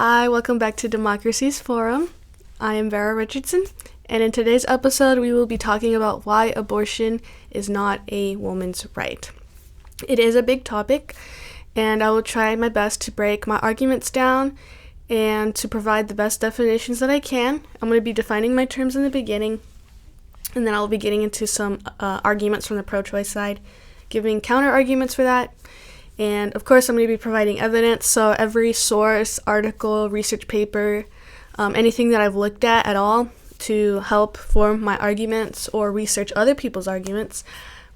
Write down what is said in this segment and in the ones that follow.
Hi, welcome back to Democracies Forum. I am Vera Richardson, and in today's episode, we will be talking about why abortion is not a woman's right. It is a big topic, and I will try my best to break my arguments down and to provide the best definitions that I can. I'm going to be defining my terms in the beginning, and then I'll be getting into some arguments from the pro-choice side, giving counter-arguments for that. And of course, I'm going to be providing evidence, so every source, article, research paper, anything that I've looked at all to help form my arguments or research other people's arguments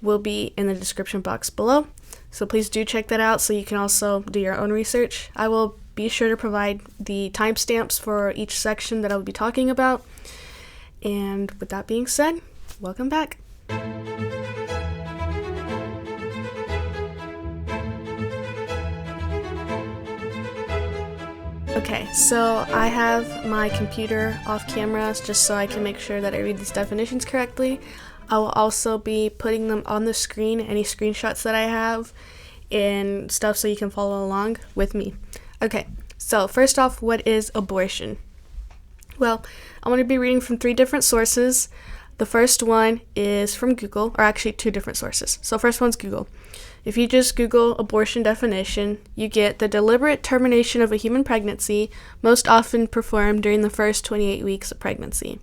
will be in the description box below. So please do check that out so you can also do your own research. I will be sure to provide the timestamps for each section that I'll be talking about. And with that being said, welcome back. Okay, so I have my computer off camera just so I can make sure that I read these definitions correctly. I will also be putting them on the screen, any screenshots that I have and stuff, so you can follow along with me. Okay, so first off, what is abortion? Well, I'm going to be reading from 3 different sources. The first one is from Google, or actually 2 different sources. So first one's Google. If you just Google abortion definition, you get the deliberate termination of a human pregnancy, most often performed during the first 28 weeks of pregnancy.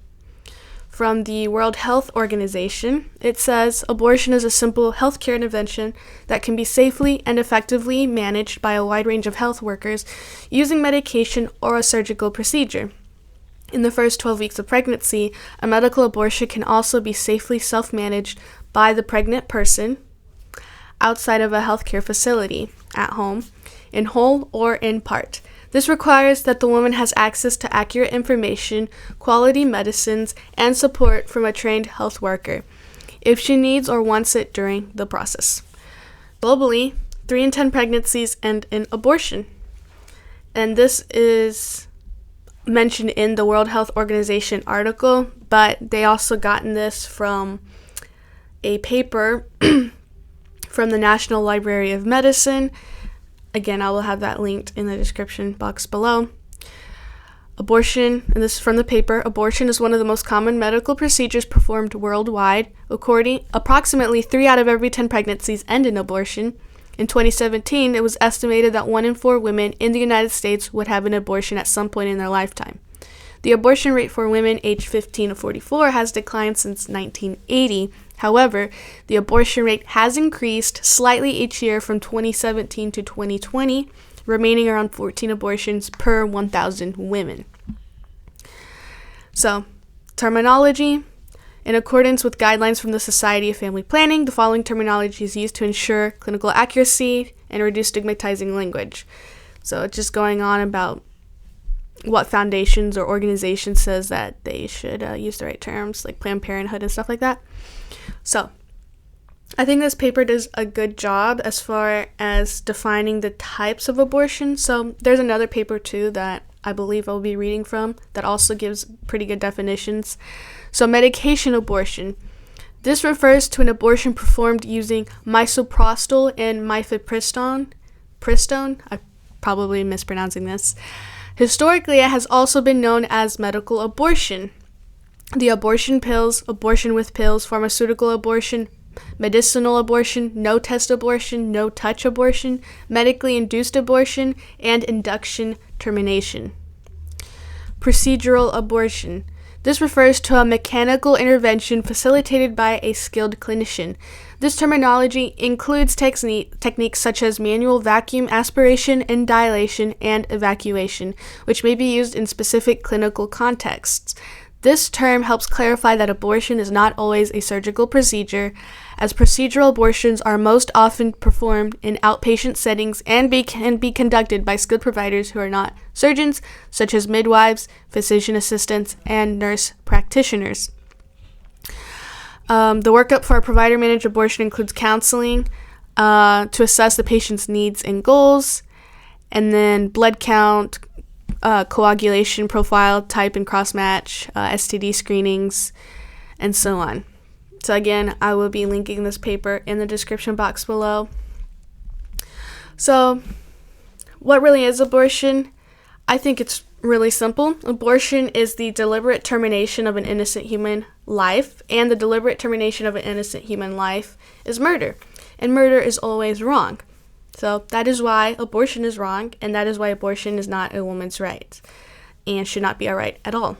From the World Health Organization, it says, abortion is a simple healthcare intervention that can be safely and effectively managed by a wide range of health workers using medication or a surgical procedure. In the first 12 weeks of pregnancy, a medical abortion can also be safely self-managed by the pregnant person outside of a healthcare facility, at home, in whole or in part. This requires that the woman has access to accurate information, quality medicines, and support from a trained health worker, if she needs or wants it during the process. Globally, 3 in 10 pregnancies end in abortion. And this is mentioned in the World Health Organization article, but they also gotten this from a paper from the National Library of Medicine. Again, I will have that linked in the description box below. Abortion, and this is from the paper, abortion is one of the most common medical procedures performed worldwide. Approximately 3 out of every 10 pregnancies end in abortion. In 2017, it was estimated that 1 in 4 women in the United States would have an abortion at some point in their lifetime. The abortion rate for women aged 15 to 44 has declined since 1980. However, the abortion rate has increased slightly each year from 2017 to 2020, remaining around 14 abortions per 1,000 women. So, terminology. In accordance with guidelines from the Society of Family Planning, the following terminology is used to ensure clinical accuracy and reduce stigmatizing language. So it's just going on about what foundations or organizations says that they should use the right terms, like Planned Parenthood and stuff like that. So I think this paper does a good job as far as defining the types of abortion. So there's another paper too that I believe I'll be reading from that also gives pretty good definitions. So medication abortion. This refers to an abortion performed using misoprostol and mifepristone. I'm probably mispronouncing this. Historically, it has also been known as medical abortion. The abortion pills, abortion with pills, pharmaceutical abortion, medicinal abortion, no-test abortion, no-touch abortion, medically induced abortion, and induction termination. Procedural abortion. This refers to a mechanical intervention facilitated by a skilled clinician. This terminology includes techniques such as manual vacuum aspiration and dilation and evacuation, which may be used in specific clinical contexts. This term helps clarify that abortion is not always a surgical procedure, as procedural abortions are most often performed in outpatient settings and can be conducted by skilled providers who are not surgeons, such as midwives, physician assistants, and nurse practitioners. The workup for a provider-managed abortion includes counseling to assess the patient's needs and goals, and then blood count, coagulation profile, type and cross-match, STD screenings, and so on. So again, I will be linking this paper in the description box below. So, what really is abortion? I think it's really simple. Abortion is the deliberate termination of an innocent human life, and the deliberate termination of an innocent human life is murder. And murder is always wrong. So that is why abortion is wrong, and that is why abortion is not a woman's right and should not be a right at all.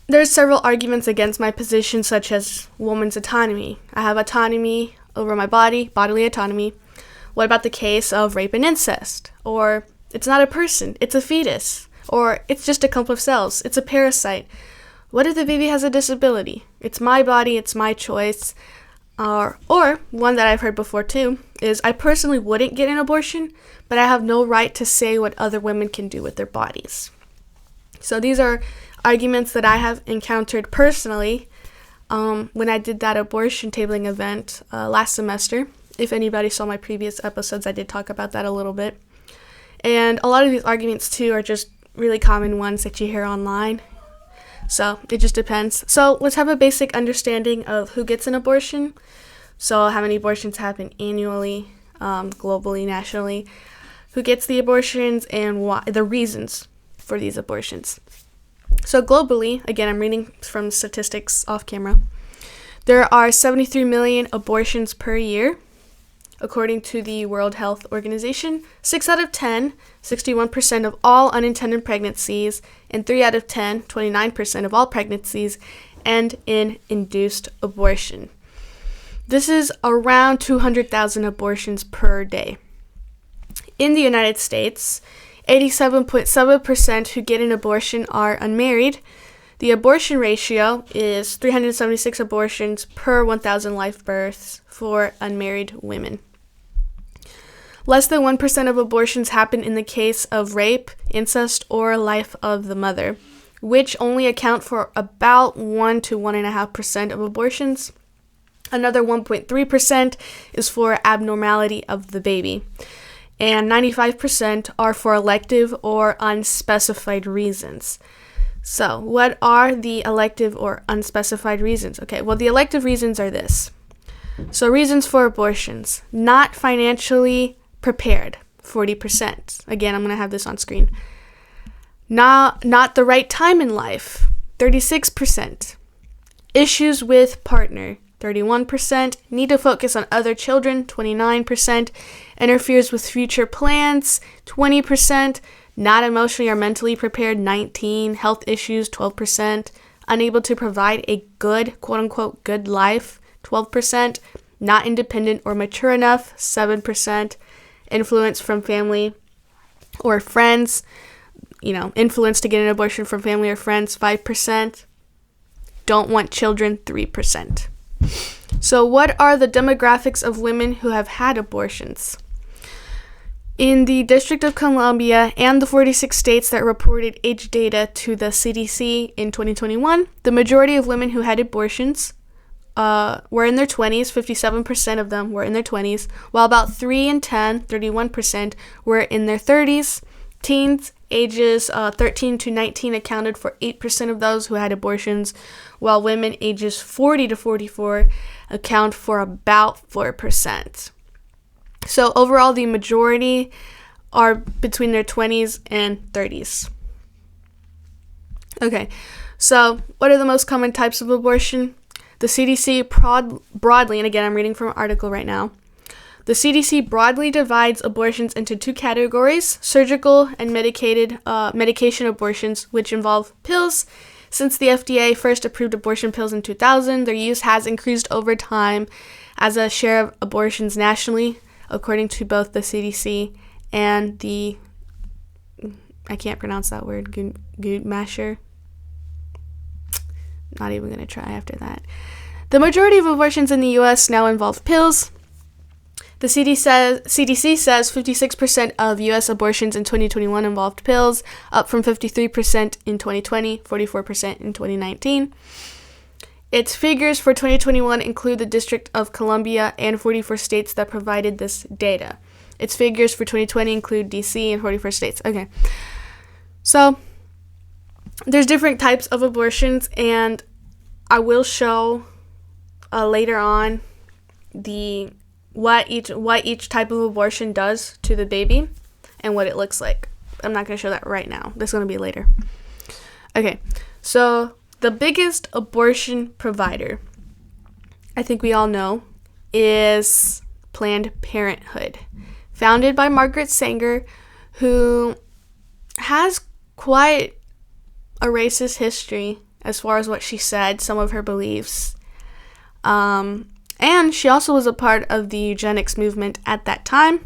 There's several arguments against my position, such as woman's autonomy. I have autonomy over my body, bodily autonomy. What about the case of rape and incest? Or it's not a person, it's a fetus. Or it's just a clump of cells, it's a parasite. What if the baby has a disability? It's my body, it's my choice. Or one that I've heard before too, is I personally wouldn't get an abortion, but I have no right to say what other women can do with their bodies. So these are arguments that I have encountered personally when I did that abortion tabling event last semester. If anybody saw my previous episodes, I did talk about that a little bit. And a lot of these arguments too are just really common ones that you hear online. So it just depends. So let's have a basic understanding of who gets an abortion. So how many abortions happen annually, globally, nationally, who gets the abortions, and why, the reasons for these abortions. So globally, again, I'm reading from statistics off camera, there are 73 million abortions per year. According to the World Health Organization, 6 out of 10, 61% of all unintended pregnancies, and 3 out of 10, 29% of all pregnancies, end in induced abortion. This is around 200,000 abortions per day. In the United States, 87.7% who get an abortion are unmarried. The abortion ratio is 376 abortions per 1,000 live births for unmarried women. Less than 1% of abortions happen in the case of rape, incest, or life of the mother, which only account for about 1 to 1.5% of abortions. Another 1.3% is for abnormality of the baby, and 95% are for elective or unspecified reasons. So, what are the elective or unspecified reasons? Okay, well, the elective reasons are this. So, reasons for abortions: not financially prepared, 40%. Again, I'm going to have this on screen. Not the right time in life, 36%. Issues with partner, 31%. Need to focus on other children, 29%. Interferes with future plans, 20%. Not emotionally or mentally prepared, 19%. Health issues, 12%. Unable to provide a good, quote-unquote, good life, 12%. Not independent or mature enough, 7%. Influence from family or friends, influence to get an abortion from family or friends, 5%. Don't want children, 3%. So what are the demographics of women who have had abortions? In the District of Columbia and the 46 states that reported age data to the CDC in 2021, the majority of women who had abortions were in their 20s. 57% of them were in their 20s, while about 3 in 10, 31%, were in their 30s. Teens ages 13 to 19 accounted for 8% of those who had abortions, while women ages 40 to 44 account for about 4%. So overall, the majority are between their 20s and 30s. Okay, so what are the most common types of abortion? The CDC broadly, and again, I'm reading from an article right now, the CDC broadly divides abortions into 2 categories: surgical and medication abortions, which involve pills. Since the FDA first approved abortion pills in 2000, their use has increased over time as a share of abortions nationally, according to both the CDC and the, I can't pronounce that word, Guttmacher. Not even going to try after that. The majority of abortions in the U.S. now involve pills. The CDC says 56% of U.S. abortions in 2021 involved pills, up from 53% in 2020, 44% in 2019. Its figures for 2021 include the District of Columbia and 44 states that provided this data. Its figures for 2020 include D.C. and 44 states. Okay, so there's different types of abortions, and I will show later on what each type of abortion does to the baby and what it looks like. I'm not going to show that right now. That's going to be later. Okay, so the biggest abortion provider, I think we all know, is Planned Parenthood, founded by Margaret Sanger, who has quite a racist history as far as what she said, some of her beliefs. And she also was a part of the eugenics movement at that time.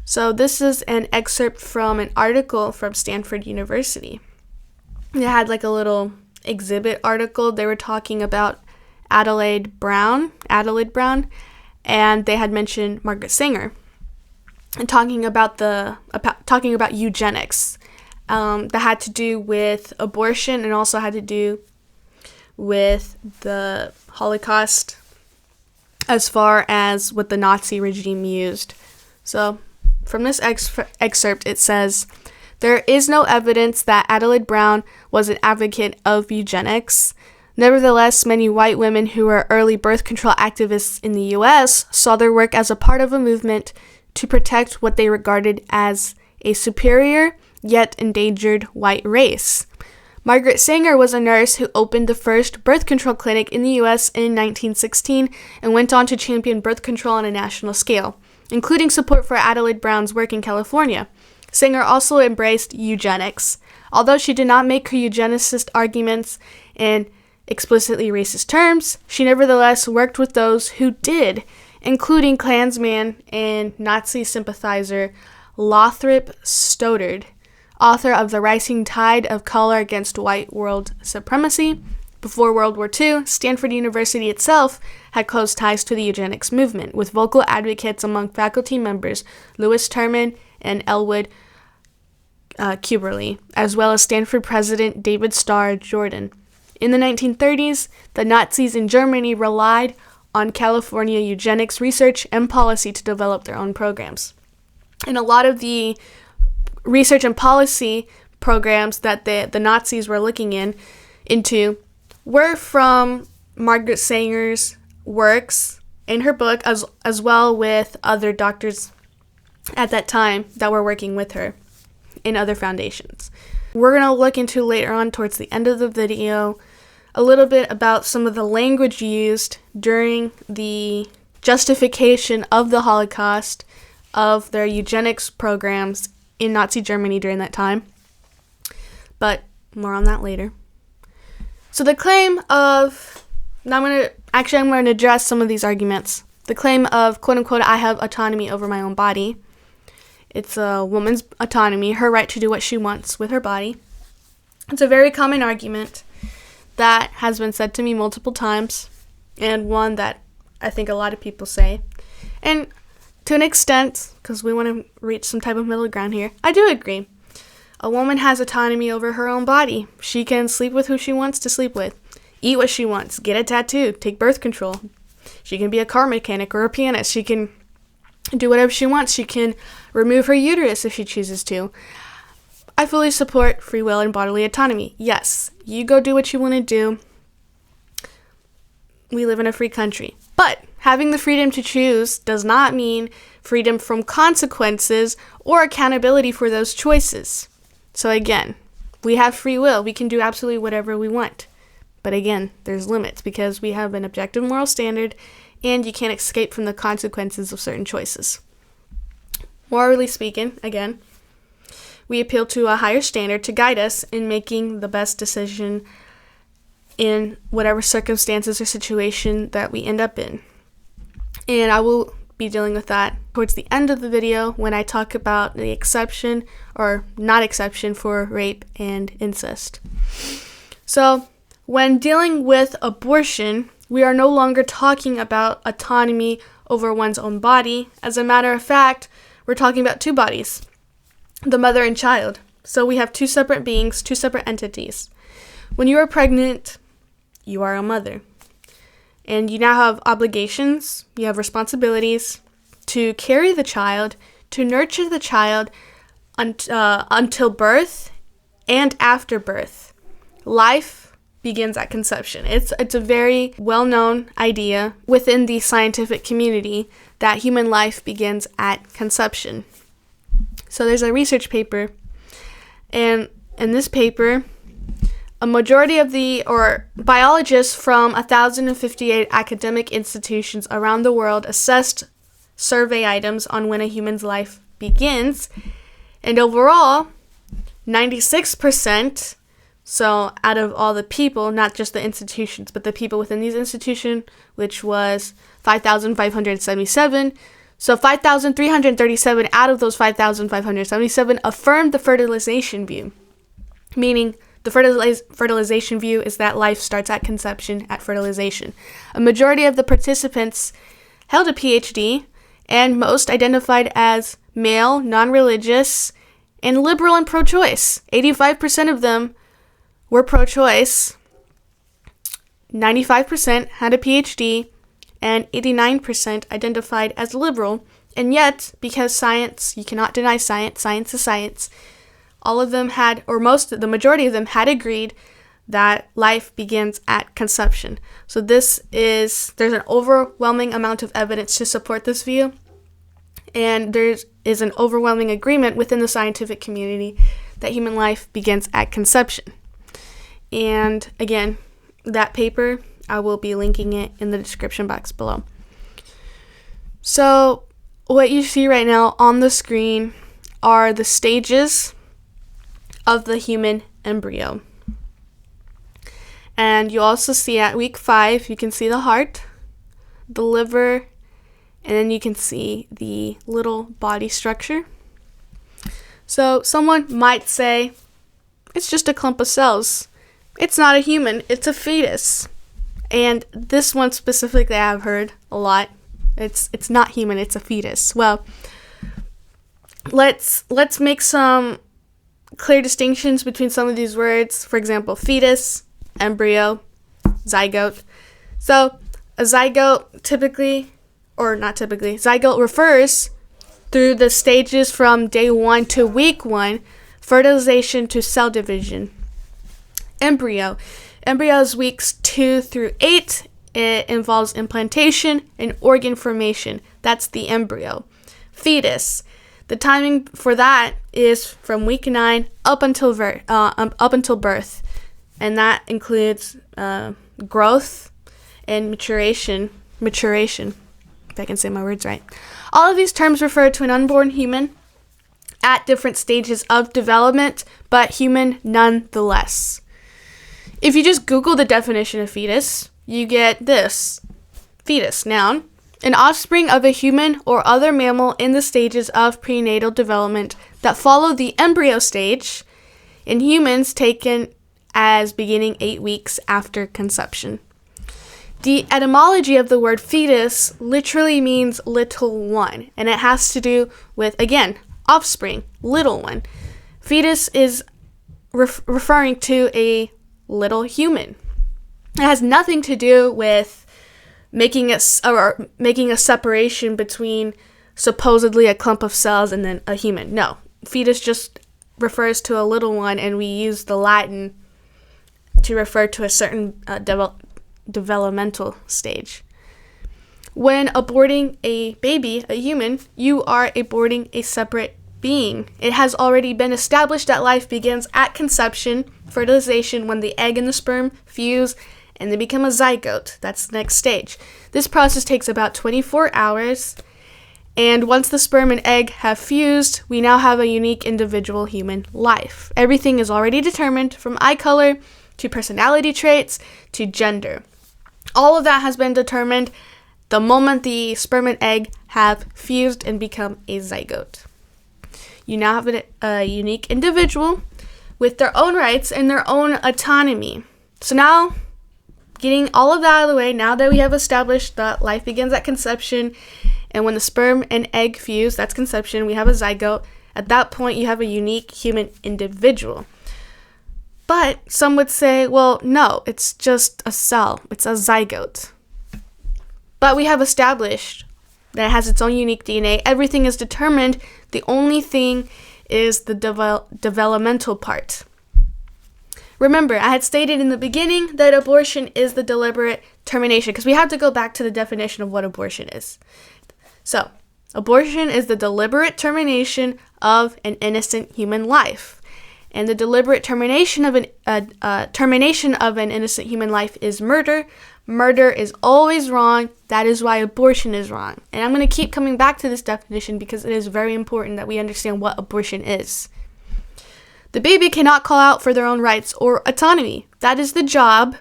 So this is an excerpt from an article from Stanford University. It had like a little exhibit article. They were talking about Adelaide Brown, and they had mentioned Margaret Sanger, and talking about eugenics. That had to do with abortion and also had to do with the Holocaust as far as what the Nazi regime used. So from this excerpt, it says, "There is no evidence that Adelaide Brown was an advocate of eugenics. Nevertheless, many white women who were early birth control activists in the U.S. saw their work as a part of a movement to protect what they regarded as a superior yet endangered white race. Margaret Sanger was a nurse who opened the first birth control clinic in the U.S. in 1916 and went on to champion birth control on a national scale, including support for Adelaide Brown's work in California. Sanger also embraced eugenics. Although she did not make her eugenicist arguments in explicitly racist terms, she nevertheless worked with those who did, including Klansman and Nazi sympathizer Lothrop Stoddard, author of The Rising Tide of Color Against White World Supremacy. Before World War II, Stanford University itself had close ties to the eugenics movement, with vocal advocates among faculty members Louis Terman and Elwood Kuberly, as well as Stanford president David Starr Jordan. In the 1930s, the Nazis in Germany relied on California eugenics research and policy to develop their own programs. And a lot of the research and policy programs that the Nazis were looking into were from Margaret Sanger's works in her book, as well with other doctors at that time that were working with her in other foundations. We're going to look into later on, towards the end of the video, a little bit about some of the language used during the justification of the Holocaust, of their eugenics programs in Nazi Germany during that time. But more on that later. So the claim of, I'm going to address some of these arguments. The claim of, quote unquote, I have autonomy over my own body. It's a woman's autonomy, her right to do what she wants with her body. It's a very common argument that has been said to me multiple times, and one that I think a lot of people say. And to an extent, because we want to reach some type of middle ground here, I do agree. A woman has autonomy over her own body. She can sleep with who she wants to sleep with, eat what she wants, get a tattoo, take birth control. She can be a car mechanic or a pianist. She can do whatever she wants. She can remove her uterus if she chooses to. I fully support free will and bodily autonomy. Yes, you go do what you want to do. We live in a free country. But having the freedom to choose does not mean freedom from consequences or accountability for those choices. So again, we have free will. We can do absolutely whatever we want. But again, there's limits because we have an objective moral standard and you can't escape from the consequences of certain choices. Morally speaking, again, we appeal to a higher standard to guide us in making the best decision in whatever circumstances or situation that we end up in. And I will be dealing with that towards the end of the video when I talk about the exception or not exception for rape and incest. So, when dealing with abortion, we are no longer talking about autonomy over one's own body. As a matter of fact, we're talking about two bodies, the mother and child. So we have two separate beings, two separate entities. When you are pregnant, you are a mother. And you now have obligations, you have responsibilities to carry the child, to nurture the child until birth and after birth. Life begins at conception. It's a very well-known idea within the scientific community that human life begins at conception. So there's a research paper And in this paper, a majority of biologists from 1,058 academic institutions around the world assessed survey items on when a human's life begins. And overall, 96%, so out of all the people, not just the institutions, but the people within these institutions, which was 5,577. So 5,337 out of those 5,577 affirmed the fertilization view, meaning the fertilization view is that life starts at conception at fertilization. A majority of the participants held a PhD, and most identified as male, non-religious, and liberal and pro-choice. 85% of them were pro-choice, 95% had a PhD, and 89% identified as liberal. And yet, because science, you cannot deny science, science is science, all of them had, or the majority of them had agreed that life begins at conception. So there's an overwhelming amount of evidence to support this view, and there is an overwhelming agreement within the scientific community that human life begins at conception. And again, that paper, I will be linking it in the description box below. So what you see right now on the screen are the stages of the human embryo. And you also see at week 5, you can see the heart, the liver, and then you can see the little body structure. So someone might say, it's just a clump of cells. It's not a human, it's a fetus. And this one specifically I've heard a lot. It's not human, it's a fetus. Well, let's make some clear distinctions between some of these words. For example, fetus, embryo, zygote. So a zygote zygote refers through the stages from day 1 to week 1, fertilization to cell division. Embryo is weeks 2 through 8. It involves implantation and organ formation. That's the embryo. Fetus, the timing for that is from week 9 up until birth, and that includes growth and maturation, if I can say my words right. All of these terms refer to an unborn human at different stages of development, but human nonetheless. If you just Google the definition of fetus, you get this. Fetus, noun, an offspring of a human or other mammal in the stages of prenatal development that follow the embryo stage, in humans taken as beginning 8 weeks after conception. The etymology of the word fetus literally means little one, and it has to do with, again, offspring, little one. Fetus is referring to a little human. It has nothing to do with making a separation between supposedly a clump of cells and then a human. No, fetus just refers to a little one, and we use the Latin to refer to a certain developmental stage. When aborting a baby, a human, you are aborting a separate being. It has already been established that life begins at conception, fertilization, when the egg and the sperm fuse and they become a zygote. That's the next stage. This process takes about 24 hours, and once the sperm and egg have fused, we now have a unique individual human life. Everything is already determined, from eye color to personality traits to gender. All of that has been determined the moment the sperm and egg have fused and become a zygote. You now have a unique individual with their own rights and their own autonomy. So now, getting all of that out of the way, now that we have established that life begins at conception, and when the sperm and egg fuse, that's conception, we have a zygote. At that point, you have a unique human individual. But some would say, well, no, it's just a cell. It's a zygote. But we have established that it has its own unique DNA. Everything is determined. The only thing is the developmental part. Remember, I had stated in the beginning that abortion is the deliberate termination, because we have to go back to the definition of what abortion is. So, abortion is the deliberate termination of an innocent human life. And the deliberate termination of an innocent human life is murder. Murder is always wrong. That is why abortion is wrong. And I'm going to keep coming back to this definition because it is very important that we understand what abortion is. The baby cannot call out for their own rights or autonomy. That is the job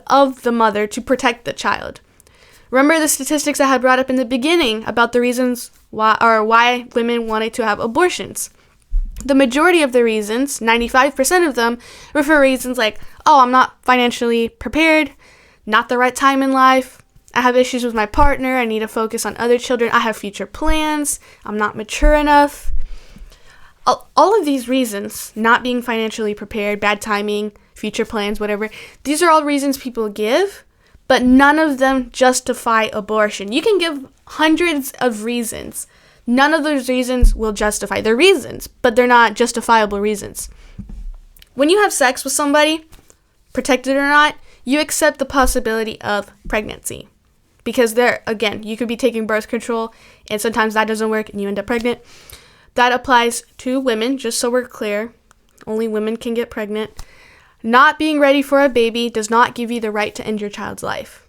of the mother to protect the child. Remember the statistics I had brought up in the beginning about the reasons why women wanted to have abortions. The majority of the reasons, 95% of them, were for reasons like, oh, I'm not financially prepared, not the right time in life, I have issues with my partner, I need to focus on other children, I have future plans, I'm not mature enough. All of these reasons, not being financially prepared, bad timing, future plans, whatever, these are all reasons people give, but none of them justify abortion. You can give hundreds of reasons. None of those reasons will justify. They're reasons, but they're not justifiable reasons. When you have sex with somebody, protected or not, you accept the possibility of pregnancy. Because you could be taking birth control, and sometimes that doesn't work, and you end up pregnant. That applies to women, just so we're clear. Only women can get pregnant. Not being ready for a baby does not give you the right to end your child's life.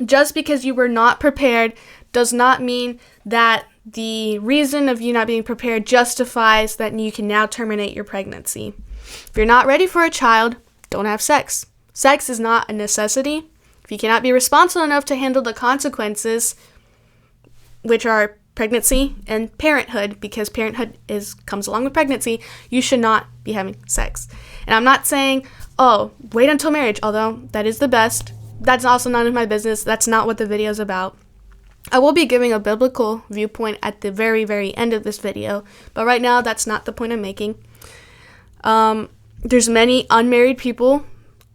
Just because you were not prepared does not mean that the reason of you not being prepared justifies that you can now terminate your pregnancy. If you're not ready for a child, don't have sex. Sex is not a necessity. If you cannot be responsible enough to handle the consequences, which are pregnancy and parenthood, because parenthood comes along with pregnancy, you should not be having sex. And I'm not saying, oh, wait until marriage, although that is the best. That's also none of my business. That's not what the video is about. I will be giving a biblical viewpoint at the very, very end of this video, but right now that's not the point I'm making. There's many unmarried people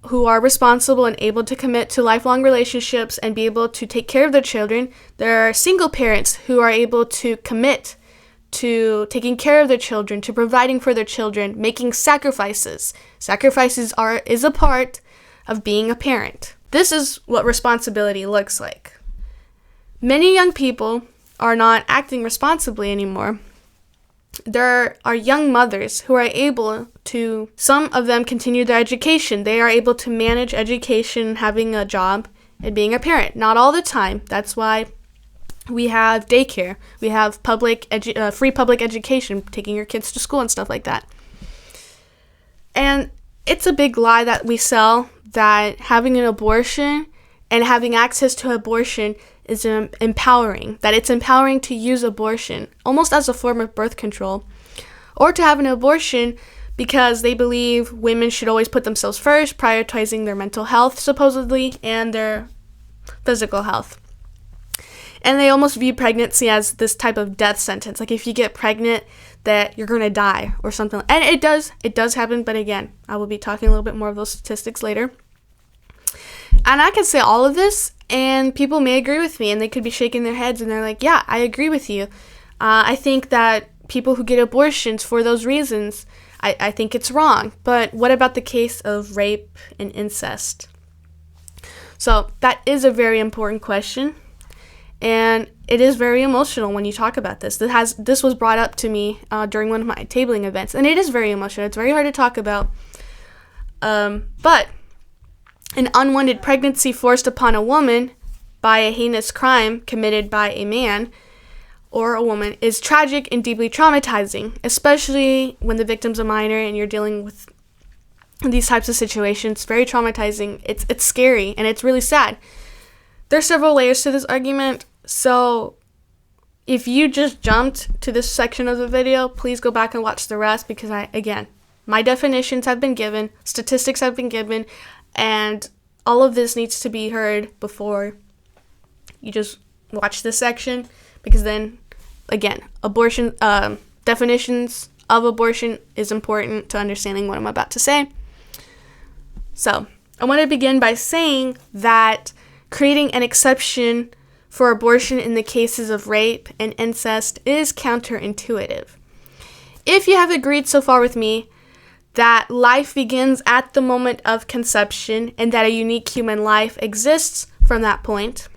who are responsible and able to commit to lifelong relationships and be able to take care of their children. There are single parents who are able to commit to taking care of their children, to providing for their children, making sacrifices. Sacrifices is a part of being a parent. This is what responsibility looks like. Many young people are not acting responsibly anymore. There are young mothers who are able to, some of them continue their education. They are able to manage education, having a job, and being a parent. Not all the time. That's why we have daycare. We have free public education, taking your kids to school and stuff like that. And it's a big lie that we sell that having an abortion and having access to abortion is empowering, that it's empowering to use abortion almost as a form of birth control, or to have an abortion because they believe women should always put themselves first, prioritizing their mental health, supposedly, and their physical health. And they almost view pregnancy as this type of death sentence, like if you get pregnant, that you're going to die or something. And it does happen, but again, I will be talking a little bit more of those statistics later. And I can say all of this, and people may agree with me, and they could be shaking their heads, and they're like, yeah, I agree with you. I think that people who get abortions for those reasons, I think it's wrong. But what about the case of rape and incest? So that is a very important question, and it is very emotional when you talk about this. This was brought up to me during one of my tabling events, and it is very emotional. It's very hard to talk about. But an unwanted pregnancy forced upon a woman by a heinous crime committed by a man or a woman is tragic and deeply traumatizing, especially when the victim's a minor and you're dealing with these types of situations. Very traumatizing. It's scary, and it's really sad. There's several layers to this argument, so if you just jumped to this section of the video, please go back and watch the rest, because my definitions have been given, statistics have been given, and all of this needs to be heard before you just watch this section, because then, again, abortion, definitions of abortion is important to understanding what I'm about to say. So, I want to begin by saying that creating an exception for abortion in the cases of rape and incest is counterintuitive. If you have agreed so far with me that life begins at the moment of conception and that a unique human life exists from that point,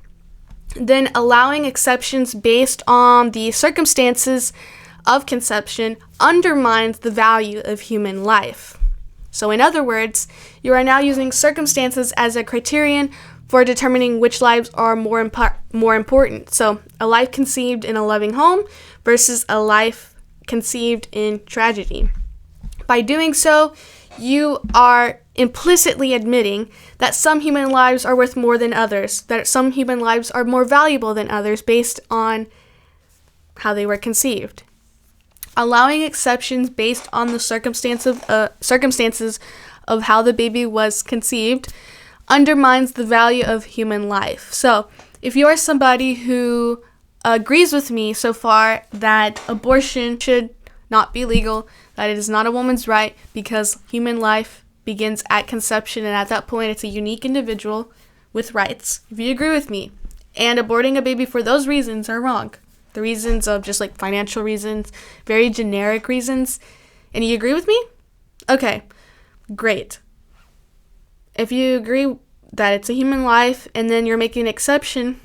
then allowing exceptions based on the circumstances of conception undermines the value of human life. So in other words, you are now using circumstances as a criterion for determining which lives are more important. So a life conceived in a loving home versus a life conceived in tragedy. By doing so, you are implicitly admitting that some human lives are worth more than others, that some human lives are more valuable than others based on how they were conceived. Allowing exceptions based on the circumstances of how the baby was conceived undermines the value of human life. So, if you are somebody who agrees with me so far that abortion should not be legal, that it is not a woman's right because human life begins at conception and at that point it's a unique individual with rights. If you agree with me and aborting a baby for those reasons are wrong, the reasons of just like financial reasons, very generic reasons, and you agree with me? Okay, great. If you agree that it's a human life and then you're making an exception,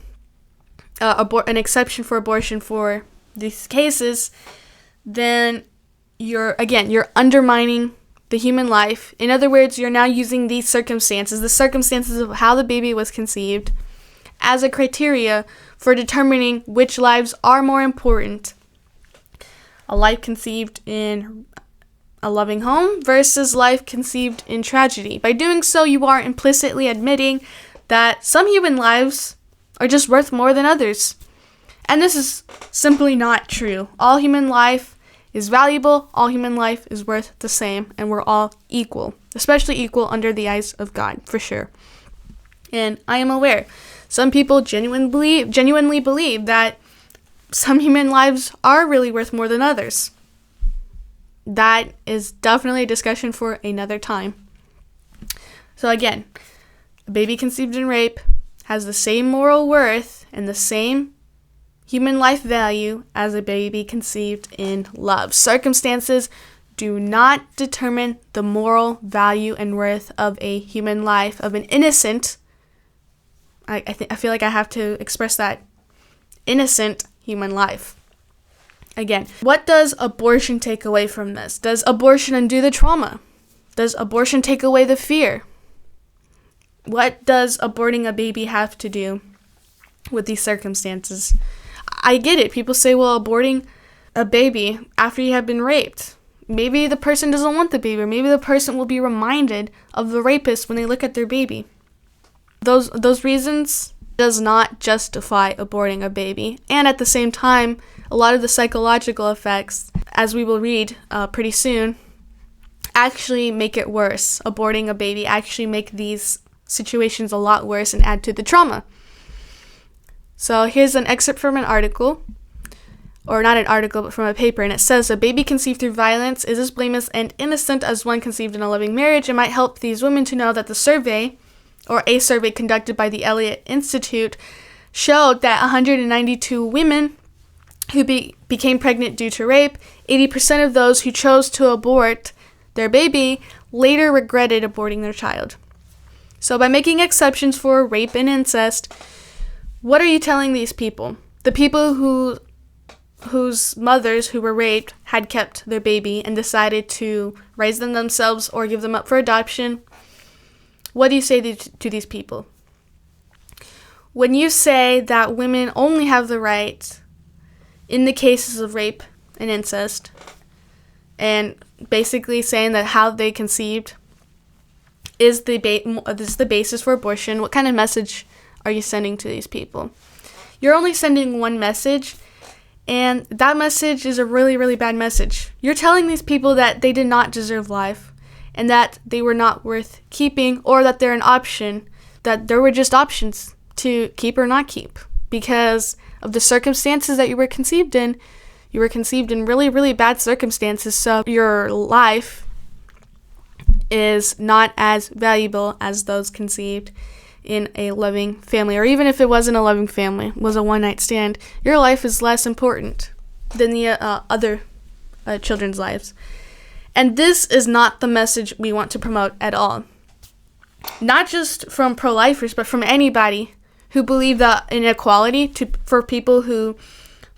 an exception for abortion for these cases, then you're undermining the human life. In other words, you're now using these circumstances, the circumstances of how the baby was conceived, as a criteria for determining which lives are more important. A life conceived in a loving home versus life conceived in tragedy. By doing so, you are implicitly admitting that some human lives are just worth more than others. And this is simply not true. All human life is valuable, all human life is worth the same, and we're all equal, especially equal under the eyes of God, for sure. And I am aware, some people genuinely believe that some human lives are really worth more than others. That is definitely a discussion for another time. So again, a baby conceived in rape has the same moral worth and the same human life value as a baby conceived in love. Circumstances do not determine the moral value and worth of a human life, of an innocent, I feel like I have to express that, innocent human life. Again, what does abortion take away from this? Does abortion undo the trauma? Does abortion take away the fear? What does aborting a baby have to do with these circumstances? I get it. People say, well, aborting a baby after you have been raped. Maybe the person doesn't want the baby, or maybe the person will be reminded of the rapist when they look at their baby. Those reasons does not justify aborting a baby. And at the same time, a lot of the psychological effects, as we will read pretty soon, actually make it worse. Aborting a baby actually make these situations a lot worse and add to the trauma. So here's an excerpt from an article, or not an article, but from a paper, and it says, a baby conceived through violence is as blameless and innocent as one conceived in a loving marriage. It might help these women to know that a survey conducted by the Elliott Institute showed that 192 women who became pregnant due to rape, 80% of those who chose to abort their baby later regretted aborting their child. So by making exceptions for rape and incest, what are you telling these people? The people whose mothers who were raped had kept their baby and decided to raise them themselves or give them up for adoption. What do you say to these people? When you say that women only have the right in the cases of rape and incest, and basically saying that how they conceived is the basis for abortion, what kind of message are you sending to these people? You're only sending one message, and that message is a really, really bad message. You're telling these people that they did not deserve life, and that they were not worth keeping, or that they're an option, that there were just options to keep or not keep because of the circumstances that you were conceived in. You were conceived in really, really bad circumstances, so your life is not as valuable as those conceived in a loving family. Or even if it wasn't a loving family, it was a one-night stand, your life is less important than the other children's lives. And this is not the message we want to promote at all. Not just from pro-lifers, but from anybody who believe that in equality, for people who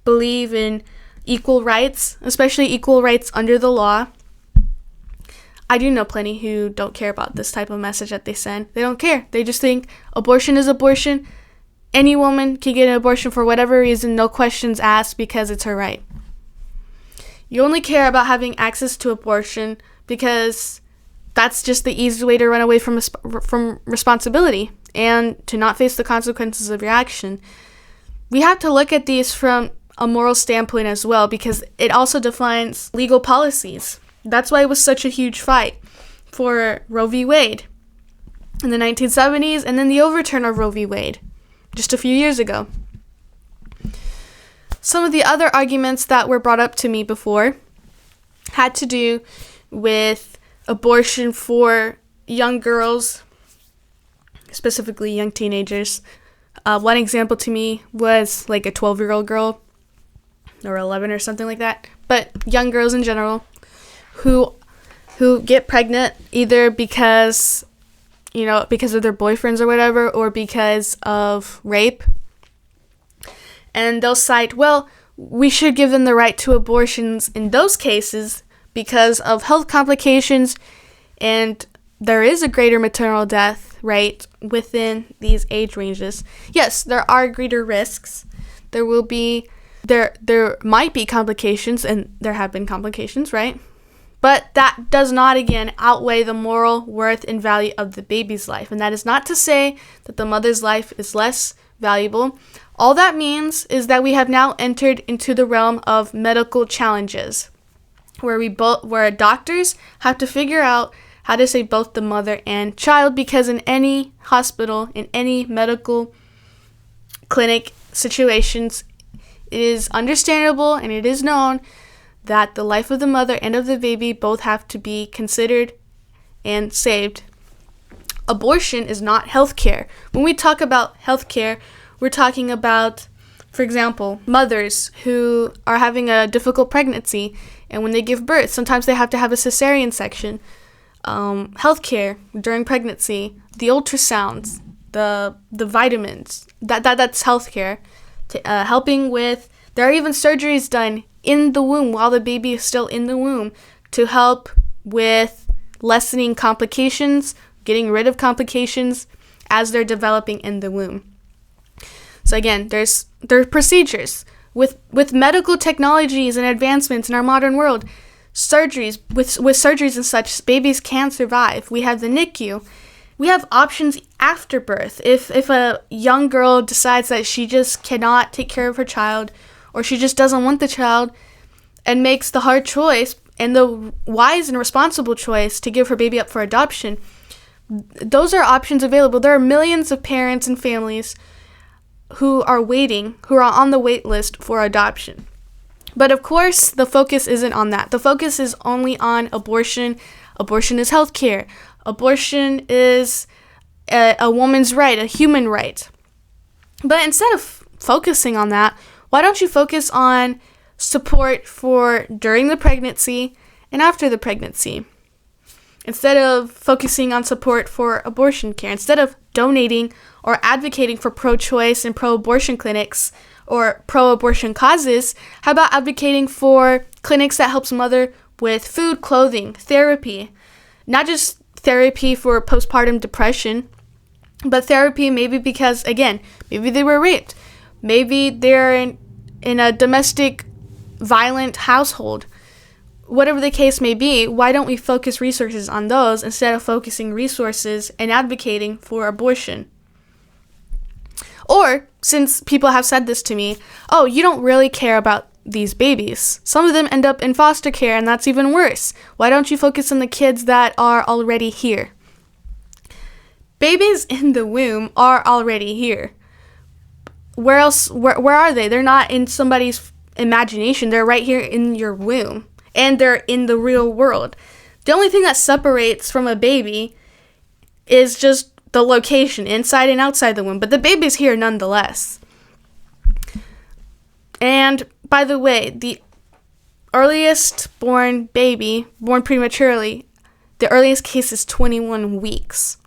believe in equal rights, especially equal rights under the law. I do know plenty who don't care about this type of message that they send. They don't care. They just think abortion is abortion. Any woman can get an abortion for whatever reason, no questions asked, because it's her right. You only care about having access to abortion because that's just the easy way to run away from responsibility and to not face the consequences of your action. We have to look at these from a moral standpoint as well, because it also defines legal policies. That's why it was such a huge fight for Roe v. Wade in the 1970s, and then the overturn of Roe v. Wade just a few years ago. Some of the other arguments that were brought up to me before had to do with abortion for young girls, specifically young teenagers. One example to me was like a 12-year-old girl, or 11 or something like that, but young girls in general who get pregnant either because of their boyfriends or whatever, or because of rape. And they'll cite, well, we should give them the right to abortions in those cases because of health complications, and there is a greater maternal death rate within these age ranges. Yes, there are greater risks. There might be complications, and there have been complications, right? But that does not, again, outweigh the moral worth and value of the baby's life. And that is not to say that the mother's life is less valuable. All that means is that we have now entered into the realm of medical challenges, where doctors have to figure out how to save both the mother and child, because in any hospital, in any medical clinic situations, it is understandable and it is known that the life of the mother and of the baby both have to be considered and saved. Abortion is not healthcare. When we talk about healthcare, we're talking about, for example, mothers who are having a difficult pregnancy, and when they give birth, sometimes they have to have a cesarean section. Healthcare during pregnancy, the ultrasounds, the vitamins, that's healthcare. Helping with, there are even surgeries done in the womb while the baby is still in the womb to help with lessening complications, getting rid of complications as they're developing in the womb. So again, there are procedures with medical technologies and advancements in our modern world. Surgeries, with surgeries and such, babies can survive. We have the NICU. We have options after birth. If a young girl decides that she just cannot take care of her child, or she just doesn't want the child, and makes the hard choice and the wise and responsible choice to give her baby up for adoption, those are options available. There are millions of parents and families who are on the wait list for adoption. But of course, the focus isn't on that. The focus is only on abortion. Abortion is healthcare. Abortion is a woman's right, a human right. But instead of focusing on that, why don't you focus on support for during the pregnancy and after the pregnancy? Instead of focusing on support for abortion care, instead of donating or advocating for pro-choice and pro-abortion clinics or pro-abortion causes, how about advocating for clinics that helps mother with food, clothing, therapy? Not just therapy for postpartum depression, but therapy maybe because, again, maybe they were raped. Maybe they're in a domestic violent household. Whatever the case may be, why don't we focus resources on those instead of focusing resources and advocating for abortion? Or, since people have said this to me, oh, you don't really care about these babies. Some of them end up in foster care, and that's even worse. Why don't you focus on the kids that are already here? Babies in the womb are already here. Where else? Where are they? They're not in somebody's imagination. They're right here in your womb, and they're in the real world. The only thing that separates from a baby is just the location, inside and outside the womb, but the baby's here nonetheless. And by the way, the earliest born baby, born prematurely, the earliest case is 21 weeks.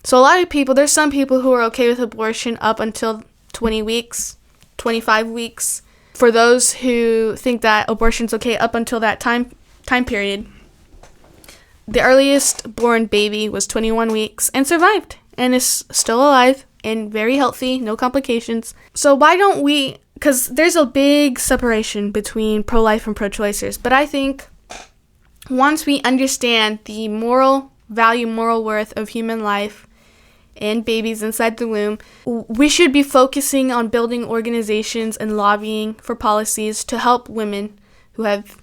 So a lot of people, there's some people who are okay with abortion up until 20 weeks, 25 weeks. For those who think that abortion's okay up until that time period, the earliest born baby was 21 weeks and survived and is still alive and very healthy, no complications. So why don't we, because there's a big separation between pro-life and pro-choicers, but I think once we understand the moral value, moral worth of human life and babies inside the womb, we should be focusing on building organizations and lobbying for policies to help women who have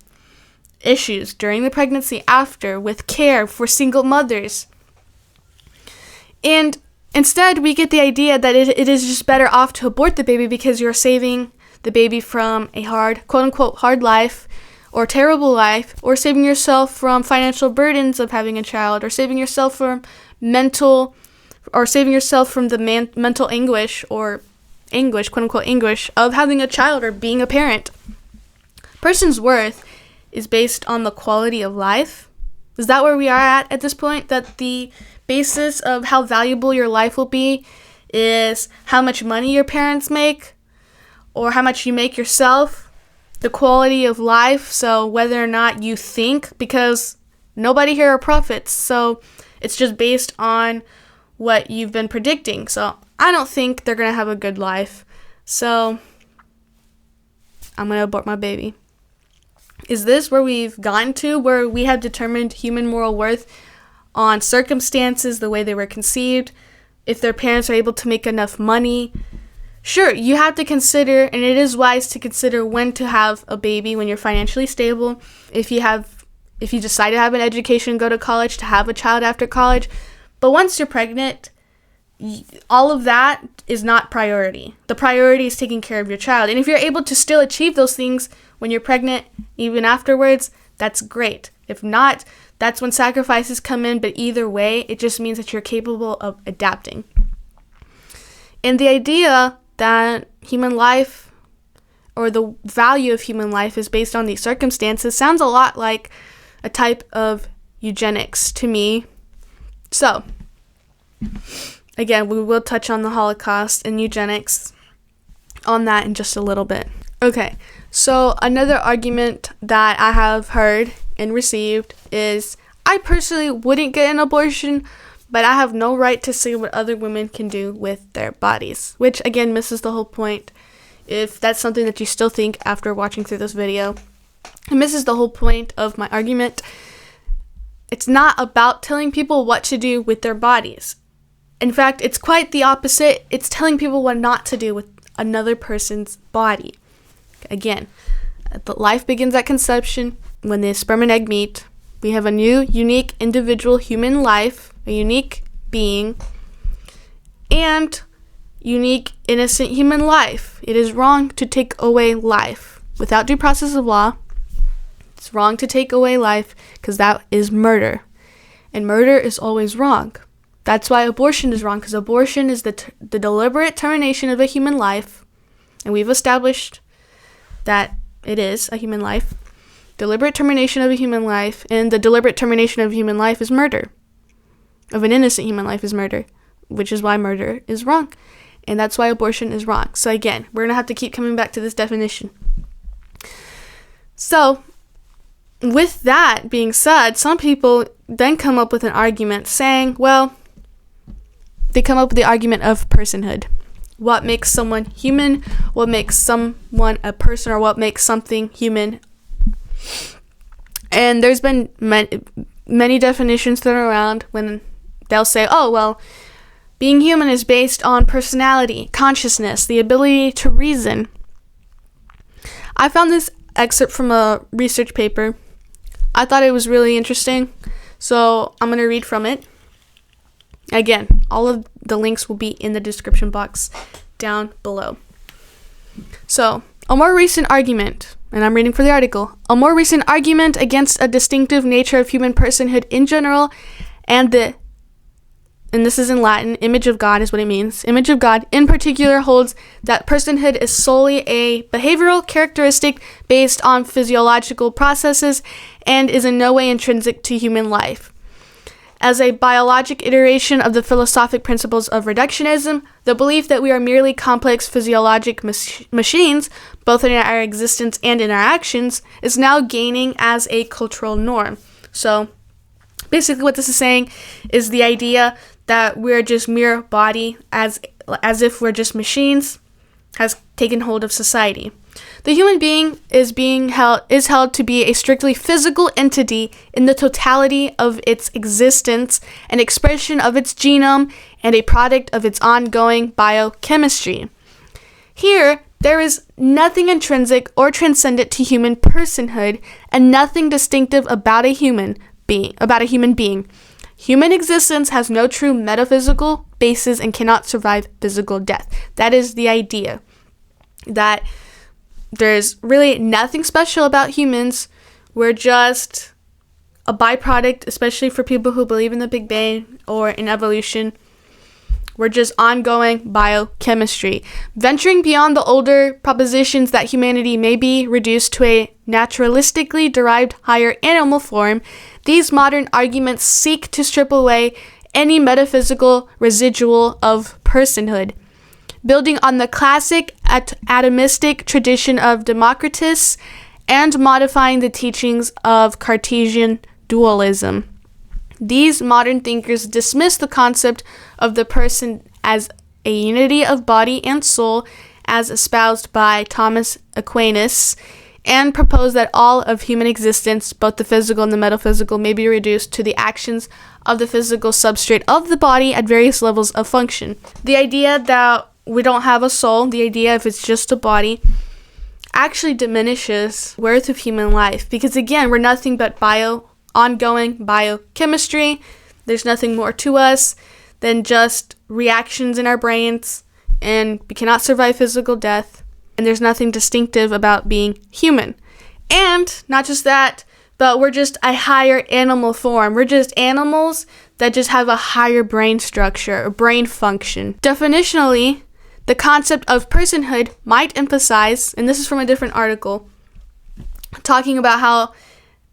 issues during the pregnancy, after, with care for single mothers. And instead, we get the idea that it is just better off to abort the baby because you're saving the baby from a hard, quote-unquote, hard life or terrible life, or saving yourself from financial burdens of having a child, or saving yourself from mental anguish or anguish, quote-unquote, anguish of having a child or being a parent. Person's worth is based on the quality of life. Is that where we are at this point? That the basis of how valuable your life will be is how much money your parents make or how much you make yourself, the quality of life, so whether or not you think, because nobody here are prophets, so it's just based on what you've been predicting. So I don't think they're going to have a good life, so I'm going to abort my baby. Is this where we've gotten to, where we have determined human moral worth on circumstances, the way they were conceived, if their parents are able to make enough money? Sure, you have to consider, and it is wise to consider when to have a baby when you're financially stable. If you decide to have an education, go to college, to have a child after college. But once you're pregnant, all of that is not priority. The priority is taking care of your child. And if you're able to still achieve those things when you're pregnant, even afterwards, that's great. If not, that's when sacrifices come in. But either way, it just means that you're capable of adapting. And the idea that human life, or the value of human life, is based on these circumstances sounds a lot like a type of eugenics to me. So, again, we will touch on the Holocaust and eugenics on that in just a little bit. Okay, so another argument that I have heard and received is, I personally wouldn't get an abortion, but I have no right to say what other women can do with their bodies, which again misses the whole point. If that's something that you still think after watching through this video, it misses the whole point of my argument. It's not about telling people what to do with their bodies. In fact, it's quite the opposite. It's telling people what not to do with another person's body. Again, life begins at conception. When the sperm and egg meet, we have a new, unique, individual human life, a unique being, and unique, innocent human life. It is wrong to take away life without due process of law. It's wrong to take away life because that is murder. And murder is always wrong. That's why abortion is wrong, because abortion is the deliberate termination of a human life. And we've established that it is a human life. Deliberate termination of a human life, and the deliberate termination of human life is murder. Of an innocent human life is murder, which is why murder is wrong. And that's why abortion is wrong. So again, we're going to have to keep coming back to this definition. So, with that being said, some people then come up with an argument saying, well, they come up with the argument of personhood. What makes someone human? What makes someone a person? Or what makes something human? And there's been many definitions thrown around when they'll say, oh, well, being human is based on personality, consciousness, the ability to reason. I found this excerpt from a research paper. I thought it was really interesting, so I'm going to read from it. Again, all of the links will be in the description box down below. So, a more recent argument, and I'm reading for the article, a more recent argument against a distinctive nature of human personhood in general, and this is in Latin, image of God is what it means, image of God in particular holds that personhood is solely a behavioral characteristic based on physiological processes and is in no way intrinsic to human life. as a biologic iteration of the philosophic principles of reductionism, the belief that we are merely complex physiologic machines, both in our existence and in our actions, is now gaining as a cultural norm. So basically what this is saying is the idea that we're just mere body, as if we're just machines, has taken hold of society. The human being is held to be a strictly physical entity in the totality of its existence, an expression of its genome, and a product of its ongoing biochemistry. Here, there is nothing intrinsic or transcendent to human personhood, and nothing distinctive about a human being. Human existence has no true metaphysical basis and cannot survive physical death. That is the idea, that there's really nothing special about humans. We're just a byproduct, especially for people who believe in the Big Bang or in evolution. We're just ongoing biochemistry. Venturing beyond the older propositions that humanity may be reduced to a naturalistically derived higher animal form, these modern arguments seek to strip away any metaphysical residual of personhood. Building on the classic atomistic tradition of Democracies and modifying the teachings of Cartesian dualism. These modern thinkers dismiss the concept of the person as a unity of body and soul as espoused by Thomas Aquinas, and propose that all of human existence, both the physical and the metaphysical, may be reduced to the actions of the physical substrate of the body at various levels of function. The idea that we don't have a soul, the idea if it's just a body, actually diminishes the worth of human life, because again, we're nothing but ongoing biochemistry. There's nothing more to us than just reactions in our brains, and we cannot survive physical death, and there's nothing distinctive about being human. And not just that, but we're just a higher animal form. We're just animals that just have a higher brain structure or brain function. Definitionally, the concept of personhood might emphasize, and this is from a different article, talking about how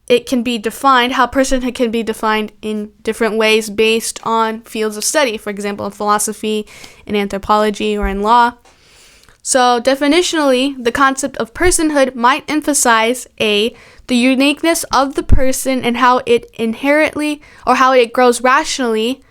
it can be defined, how personhood can be defined in different ways based on fields of study, for example, in philosophy, in anthropology, or in law. So definitionally, the concept of personhood might emphasize A, the uniqueness of the person and how it inherently, or how it grows rationally,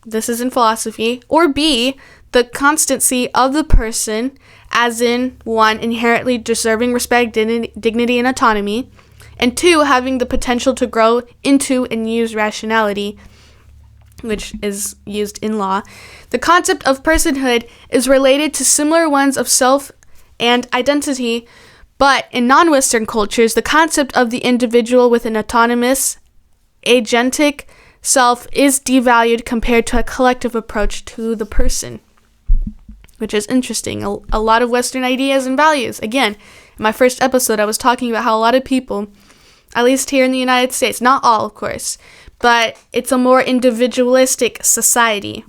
this is in philosophy, or B, the constancy of the person, as in 1, inherently deserving respect, dignity, and autonomy, and 2, having the potential to grow into and use rationality, which is used in law. The concept of personhood is related to similar ones of self and identity, but in non-Western cultures, the concept of the individual with an autonomous, agentic self is devalued compared to a collective approach to the person, which is interesting. A lot of Western ideas and values. Again, in my first episode, I was talking about how a lot of people, at least here in the United States, not all, of course, but it's a more individualistic society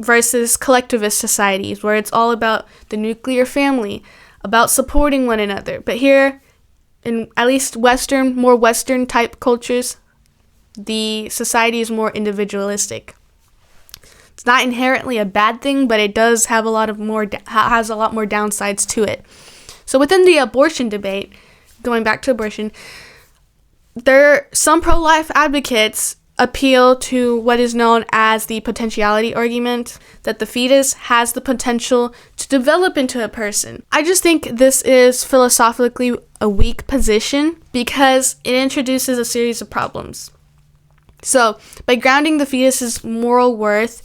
versus collectivist societies, where it's all about the nuclear family, about supporting one another. But here, in at least more Western type cultures, the society is more individualistic. It's not inherently a bad thing, but it does have has a lot more downsides to it. So within the abortion debate, going back to abortion, some pro-life advocates appeal to what is known as the potentiality argument, that the fetus has the potential to develop into a person. I just think this is philosophically a weak position because it introduces a series of problems. So, by grounding the fetus's moral worth,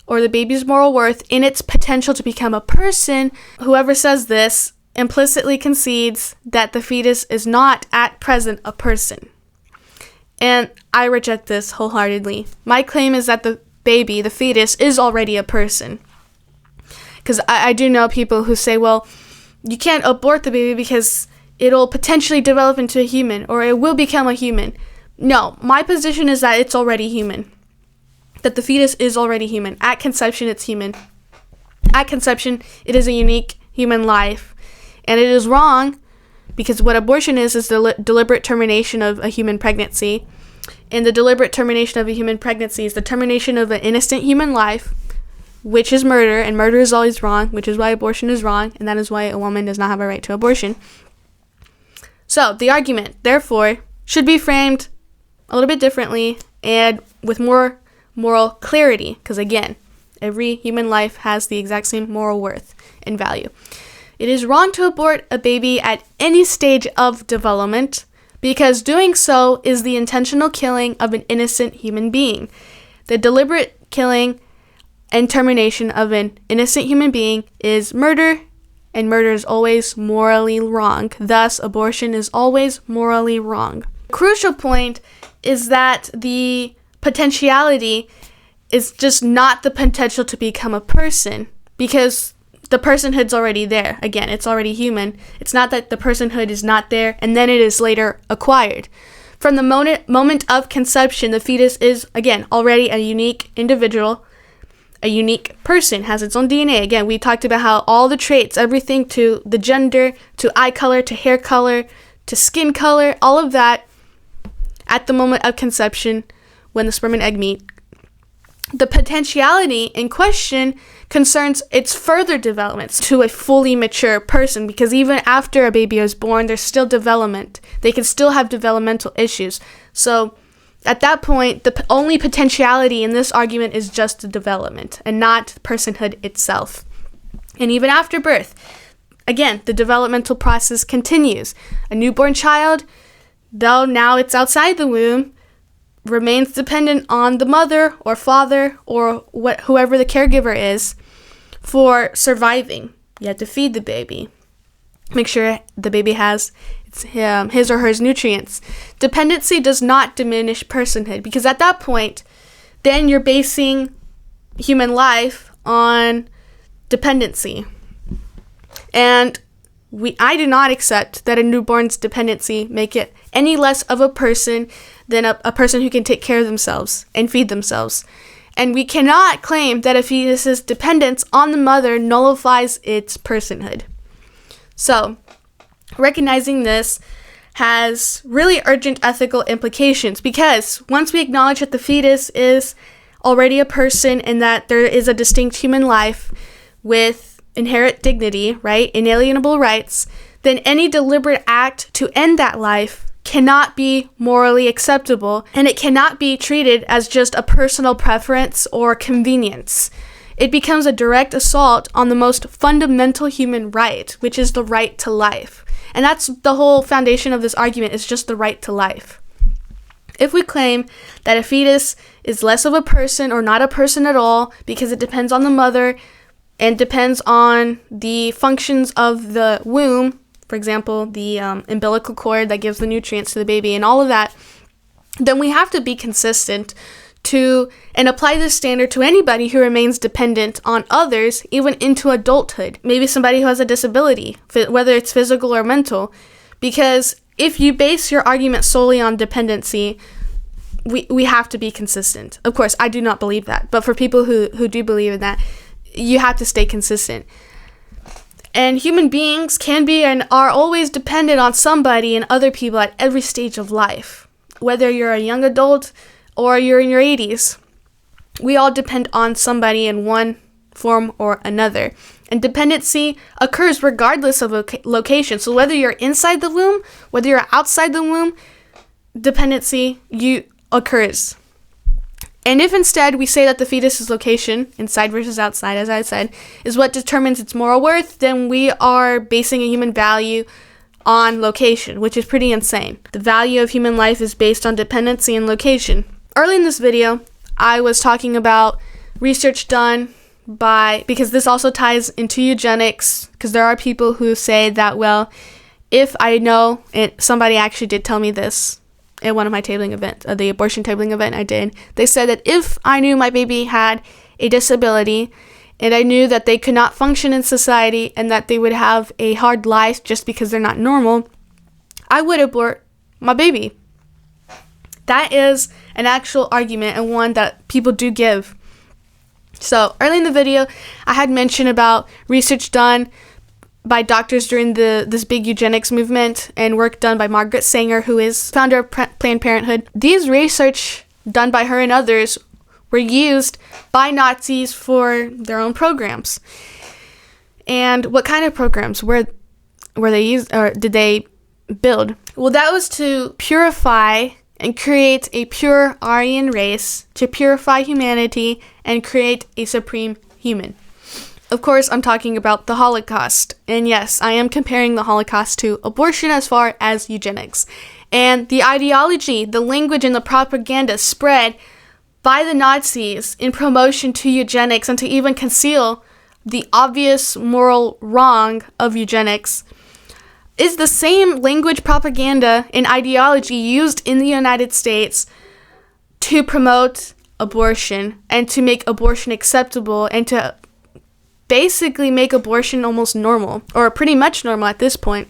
or the baby's moral worth, in its potential to become a person, whoever says this implicitly concedes that the fetus is not at present a person. And I reject this wholeheartedly. My claim is that the baby, the fetus, is already a person. Because I do know people who say, well, you can't abort the baby because it'll potentially develop into a human, or it will become a human. No, my position is that it's already human. That the fetus is already human. At conception, it's human. At conception, it is a unique human life. And it is wrong, because what abortion is the deliberate termination of a human pregnancy. And the deliberate termination of a human pregnancy is the termination of an innocent human life, which is murder, and murder is always wrong, which is why abortion is wrong, and that is why a woman does not have a right to abortion. So, the argument, therefore, should be framed a little bit differently and with more moral clarity, because again, every human life has the exact same moral worth and value. It is wrong to abort a baby at any stage of development because doing so is the intentional killing of an innocent human being. The deliberate killing and termination of an innocent human being is murder, and murder is always morally wrong. Thus, abortion is always morally wrong. The crucial point is that the potentiality is just not the potential to become a person, because the personhood's already there. Again, it's already human. It's not that the personhood is not there and then it is later acquired. From the moment of conception, the fetus is, again, already a unique individual, a unique person, has its own DNA. Again, we talked about how all the traits, everything to the gender, to eye color, to hair color, to skin color, all of that at the moment of conception when the sperm and egg meet. The potentiality in question concerns its further development to a fully mature person, because even after a baby is born, there's still development. They can still have developmental issues. So at that point, the only potentiality in this argument is just the development and not personhood itself. And even after birth, again, the developmental process continues. A newborn child, though now it's outside the womb, remains dependent on the mother or father or whoever the caregiver is for surviving. You have to feed the baby. Make sure the baby has his or her nutrients. Dependency does not diminish personhood, because at that point, then you're basing human life on dependency. And I do not accept that a newborn's dependency make it any less of a person than a person who can take care of themselves and feed themselves. And we cannot claim that a fetus's dependence on the mother nullifies its personhood. So, recognizing this has really urgent ethical implications, because once we acknowledge that the fetus is already a person and that there is a distinct human life with inherent dignity, right, inalienable rights, then any deliberate act to end that life cannot be morally acceptable, and it cannot be treated as just a personal preference or convenience. It becomes a direct assault on the most fundamental human right, which is the right to life. And that's the whole foundation of this argument, is just the right to life. If we claim that a fetus is less of a person or not a person at all because it depends on the mother and depends on the functions of the womb, for example, the umbilical cord that gives the nutrients to the baby and all of that, then we have to be consistent and apply this standard to anybody who remains dependent on others, even into adulthood. Maybe somebody who has a disability, whether it's physical or mental. Because if you base your argument solely on dependency, we have to be consistent. Of course, I do not believe that. But for people who do believe in that, you have to stay consistent. And human beings can be and are always dependent on somebody and other people at every stage of life. Whether you're a young adult or you're in your 80s, we all depend on somebody in one form or another. And dependency occurs regardless of location. So whether you're inside the womb, whether you're outside the womb, dependency occurs. And if instead we say that the fetus's location, inside versus outside, as I said, is what determines its moral worth, then we are basing a human value on location, which is pretty insane. The value of human life is based on dependency and location. Early in this video, I was talking about research done because this also ties into eugenics, because there are people who say that, well, if I know, somebody actually did tell me this at one of my tabling events, the abortion tabling event I did. They said that if I knew my baby had a disability and I knew that they could not function in society and that they would have a hard life just because they're not normal, I would abort my baby. That is an actual argument, and one that people do give. So early in the video, I had mentioned about research done by doctors during this big eugenics movement and work done by Margaret Sanger, who is founder of Planned Parenthood. These research done by her and others were used by Nazis for their own programs. And what kind of programs were they used, or did they build? Well, that was to purify and create a pure Aryan race, to purify humanity and create a supreme human. Of course, I'm talking about the Holocaust. And yes, I am comparing the Holocaust to abortion as far as eugenics. And the ideology, the language, and the propaganda spread by the Nazis in promotion to eugenics and to even conceal the obvious moral wrong of eugenics is the same language, propaganda, and ideology used in the United States to promote abortion and to make abortion acceptable and to basically make abortion almost normal, or pretty much normal at this point.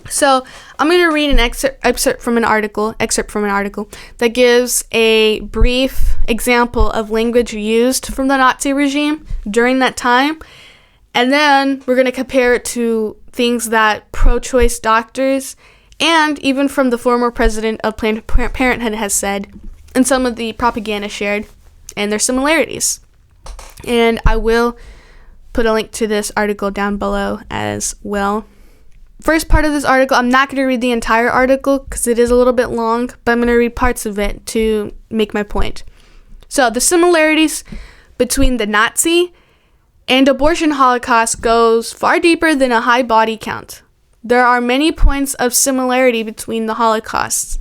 So I'm going to read an excerpt from an article that gives a brief example of language used from the Nazi regime during that time. And then we're going to compare it to things that pro-choice doctors and even from the former president of Planned Parenthood has said, and some of the propaganda shared, and their similarities. And I will put a link to this article down below as well. First part of this article, I'm not going to read the entire article because it is a little bit long, but I'm going to read parts of it to make my point. So the similarities between the Nazi and abortion Holocaust goes far deeper than a high body count. There are many points of similarity between the Holocausts.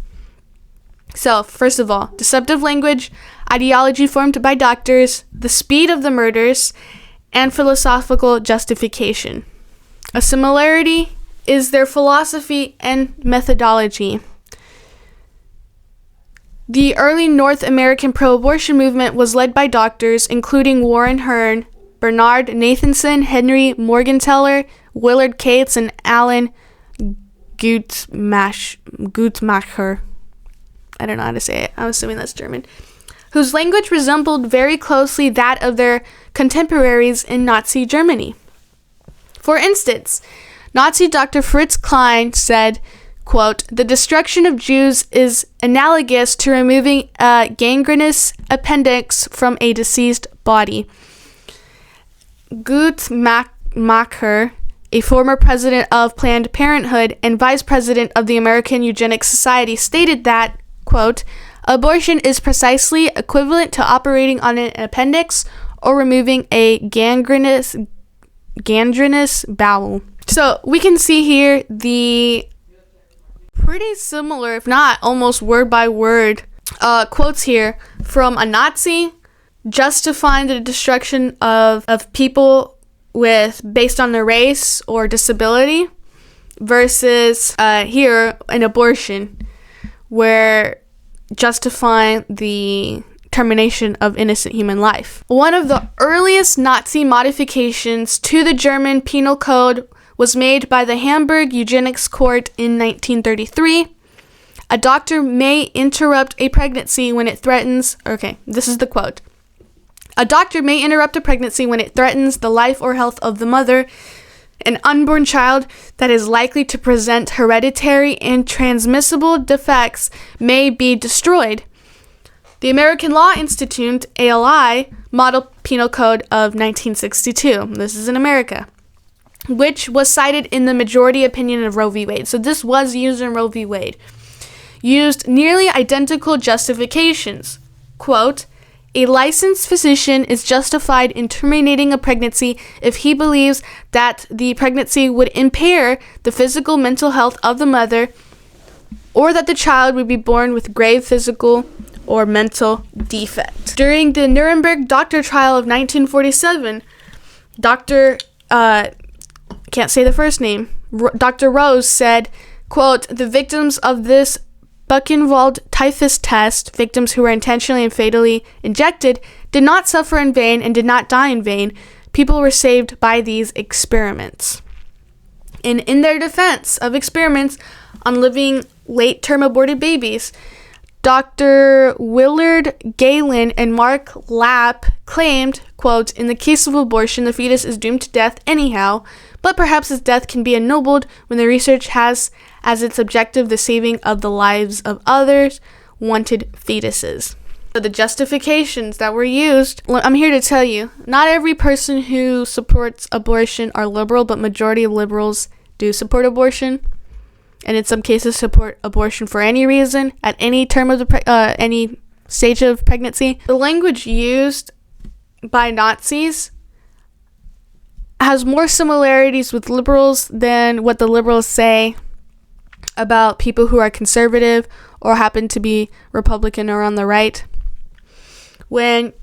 So, first of all, deceptive language, ideology formed by doctors, the speed of the murders, and philosophical justification. A similarity is their philosophy and methodology. The early North American pro-abortion movement was led by doctors, including Warren Hearn, Bernard Nathanson, Henry Morgenthaler, Willard Cates, and Alan Guttmacher. I don't know how to say it. I'm assuming that's German. Whose language resembled very closely that of their contemporaries in Nazi Germany. For instance, Nazi Dr. Fritz Klein said, quote, "The destruction of Jews is analogous to removing a gangrenous appendix from a deceased body." Guttmacher, a former president of Planned Parenthood and vice president of the American Eugenics Society, stated that, quote, "Abortion is precisely equivalent to operating on an appendix or removing a gangrenous bowel." So we can see here the pretty similar, if not almost word by word, quotes here from a Nazi justifying the destruction of people based on their race or disability versus here an abortion where justifying the termination of innocent human life. One of the earliest Nazi modifications to the German Penal Code was made by the Hamburg Eugenics Court in 1933. A doctor may interrupt a pregnancy when it threatens, this is the quote. "A doctor may interrupt a pregnancy when it threatens the life or health of the mother. An unborn child that is likely to present hereditary and transmissible defects may be destroyed." The American Law Institute, ALI, Model Penal Code of 1962, this is in America, which was cited in the majority opinion of Roe v. Wade. So this was used in Roe v. Wade. Used nearly identical justifications. Quote, "A licensed physician is justified in terminating a pregnancy if he believes that the pregnancy would impair the physical mental health of the mother or that the child would be born with grave physical or mental defect." During the Nuremberg doctor trial of 1947, Dr. Rose said, quote, "The victims of this Buchenwald typhus test, victims who were intentionally and fatally injected, did not suffer in vain and did not die in vain. People were saved by these experiments." And in their defense of experiments on living late-term aborted babies, Dr. Willard Galen and Mark Lapp claimed, quote, "In the case of abortion, the fetus is doomed to death anyhow, but perhaps his death can be ennobled when the research has as its objective the saving of the lives of others wanted fetuses. So the justifications that were used, I'm here to tell you, not every person who supports abortion are liberal, but majority of liberals do support abortion, and in some cases support abortion for any reason at any term of any stage of pregnancy. The language used by Nazis has more similarities with liberals than what the liberals say about people who are conservative or happen to be Republican or on the right. When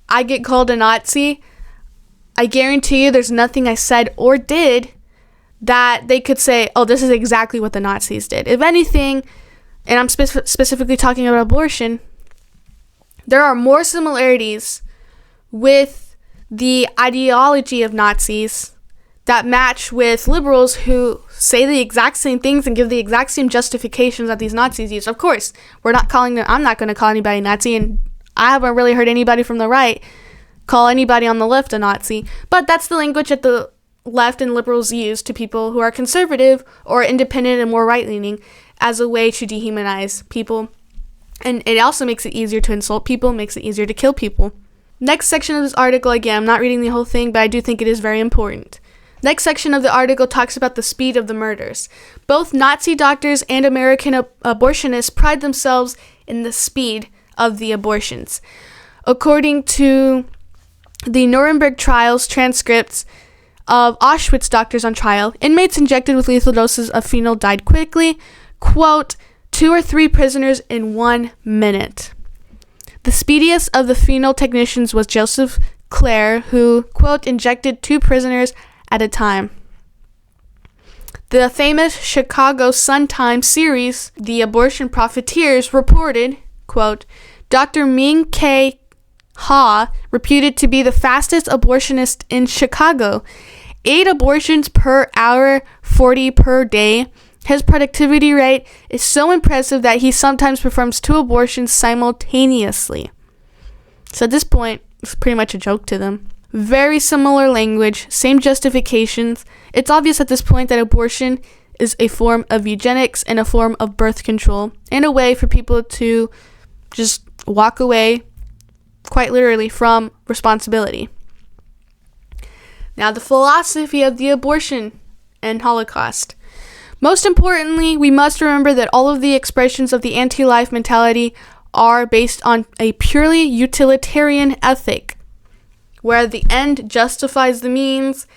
I get called a Nazi, I guarantee you there's nothing I said or did that they could say, oh, this is exactly what the Nazis did. If anything, and I'm specifically talking about abortion, there are more similarities with the ideology of Nazis that match with liberals who say the exact same things and give the exact same justifications that these Nazis use. Of course, I'm not going to call anybody Nazi, and I haven't really heard anybody from the right call anybody on the left a Nazi, but that's the language that the left and liberals use to people who are conservative or independent and more right-leaning as a way to dehumanize people. And it also makes it easier to insult people, makes it easier to kill people. Next section of this article, again, I'm not reading the whole thing, but I do think it is very important. Next section of the article talks about the speed of the murders. Both Nazi doctors and American abortionists pride themselves in the speed of the abortions. According to the Nuremberg trials transcripts of Auschwitz doctors on trial, inmates injected with lethal doses of phenol died quickly, quote, 2 or 3 prisoners in 1 minute. The speediest of the phenol technicians was Joseph Clare, who, quote, injected 2 prisoners at a time. The famous Chicago Sun-Times series, The Abortion Profiteers, reported, quote, Dr. Ming K. Ha, reputed to be the fastest abortionist in Chicago, 8 abortions per hour, 40 per day. His productivity rate is so impressive that he sometimes performs 2 abortions simultaneously. So at this point, it's pretty much a joke to them. Very similar language, same justifications. It's obvious at this point that abortion is a form of eugenics and a form of birth control, and a way for people to just walk away, quite literally, from responsibility. Now, the philosophy of the abortion and Holocaust. Most importantly, we must remember that all of the expressions of the anti-life mentality are based on a purely utilitarian ethic, where the end justifies the means,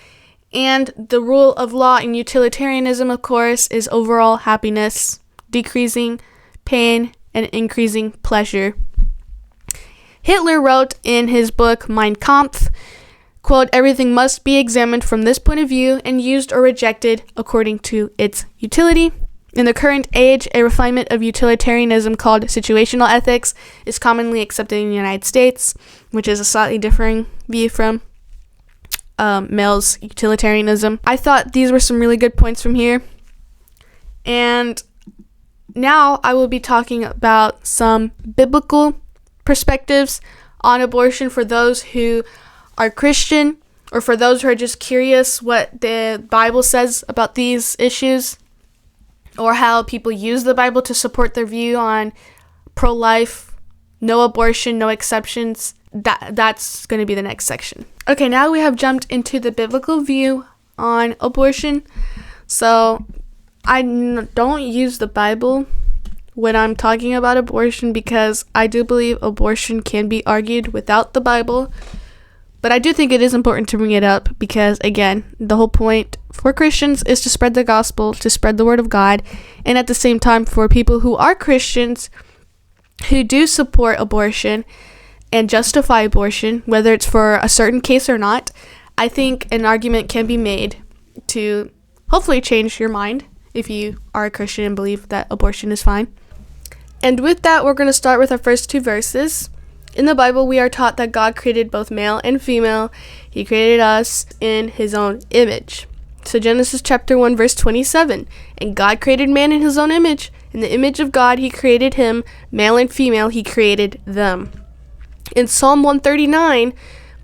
and the rule of law in utilitarianism, of course, is overall happiness, decreasing pain, and increasing pleasure. Hitler wrote in his book Mein Kampf, quote, everything must be examined from this point of view and used or rejected according to its utility. In the current age, a refinement of utilitarianism called situational ethics is commonly accepted in the United States, which is a slightly differing view from Mill's utilitarianism. I thought these were some really good points from here. And now I will be talking about some biblical perspectives on abortion for those who are Christian, or for those who are just curious what the Bible says about these issues, or how people use the Bible to support their view on pro-life, no abortion, no exceptions. That's going to be the next section. Okay, now we have jumped into the biblical view on abortion. So I don't use the Bible when I'm talking about abortion, because I do believe abortion can be argued without the Bible. But I do think it is important to bring it up because, again, the whole point for Christians is to spread the gospel, to spread the word of God, and at the same time for people who are Christians who do support abortion and justify abortion, whether it's for a certain case or not, I think an argument can be made to hopefully change your mind if you are a Christian and believe that abortion is fine. And with that, we're going to start with our first 2 verses. In the Bible, we are taught that God created both male and female. He created us in his own image. So Genesis chapter 1, verse 27. And God created man in his own image. In the image of God, he created him. Male and female, he created them. In Psalm 139,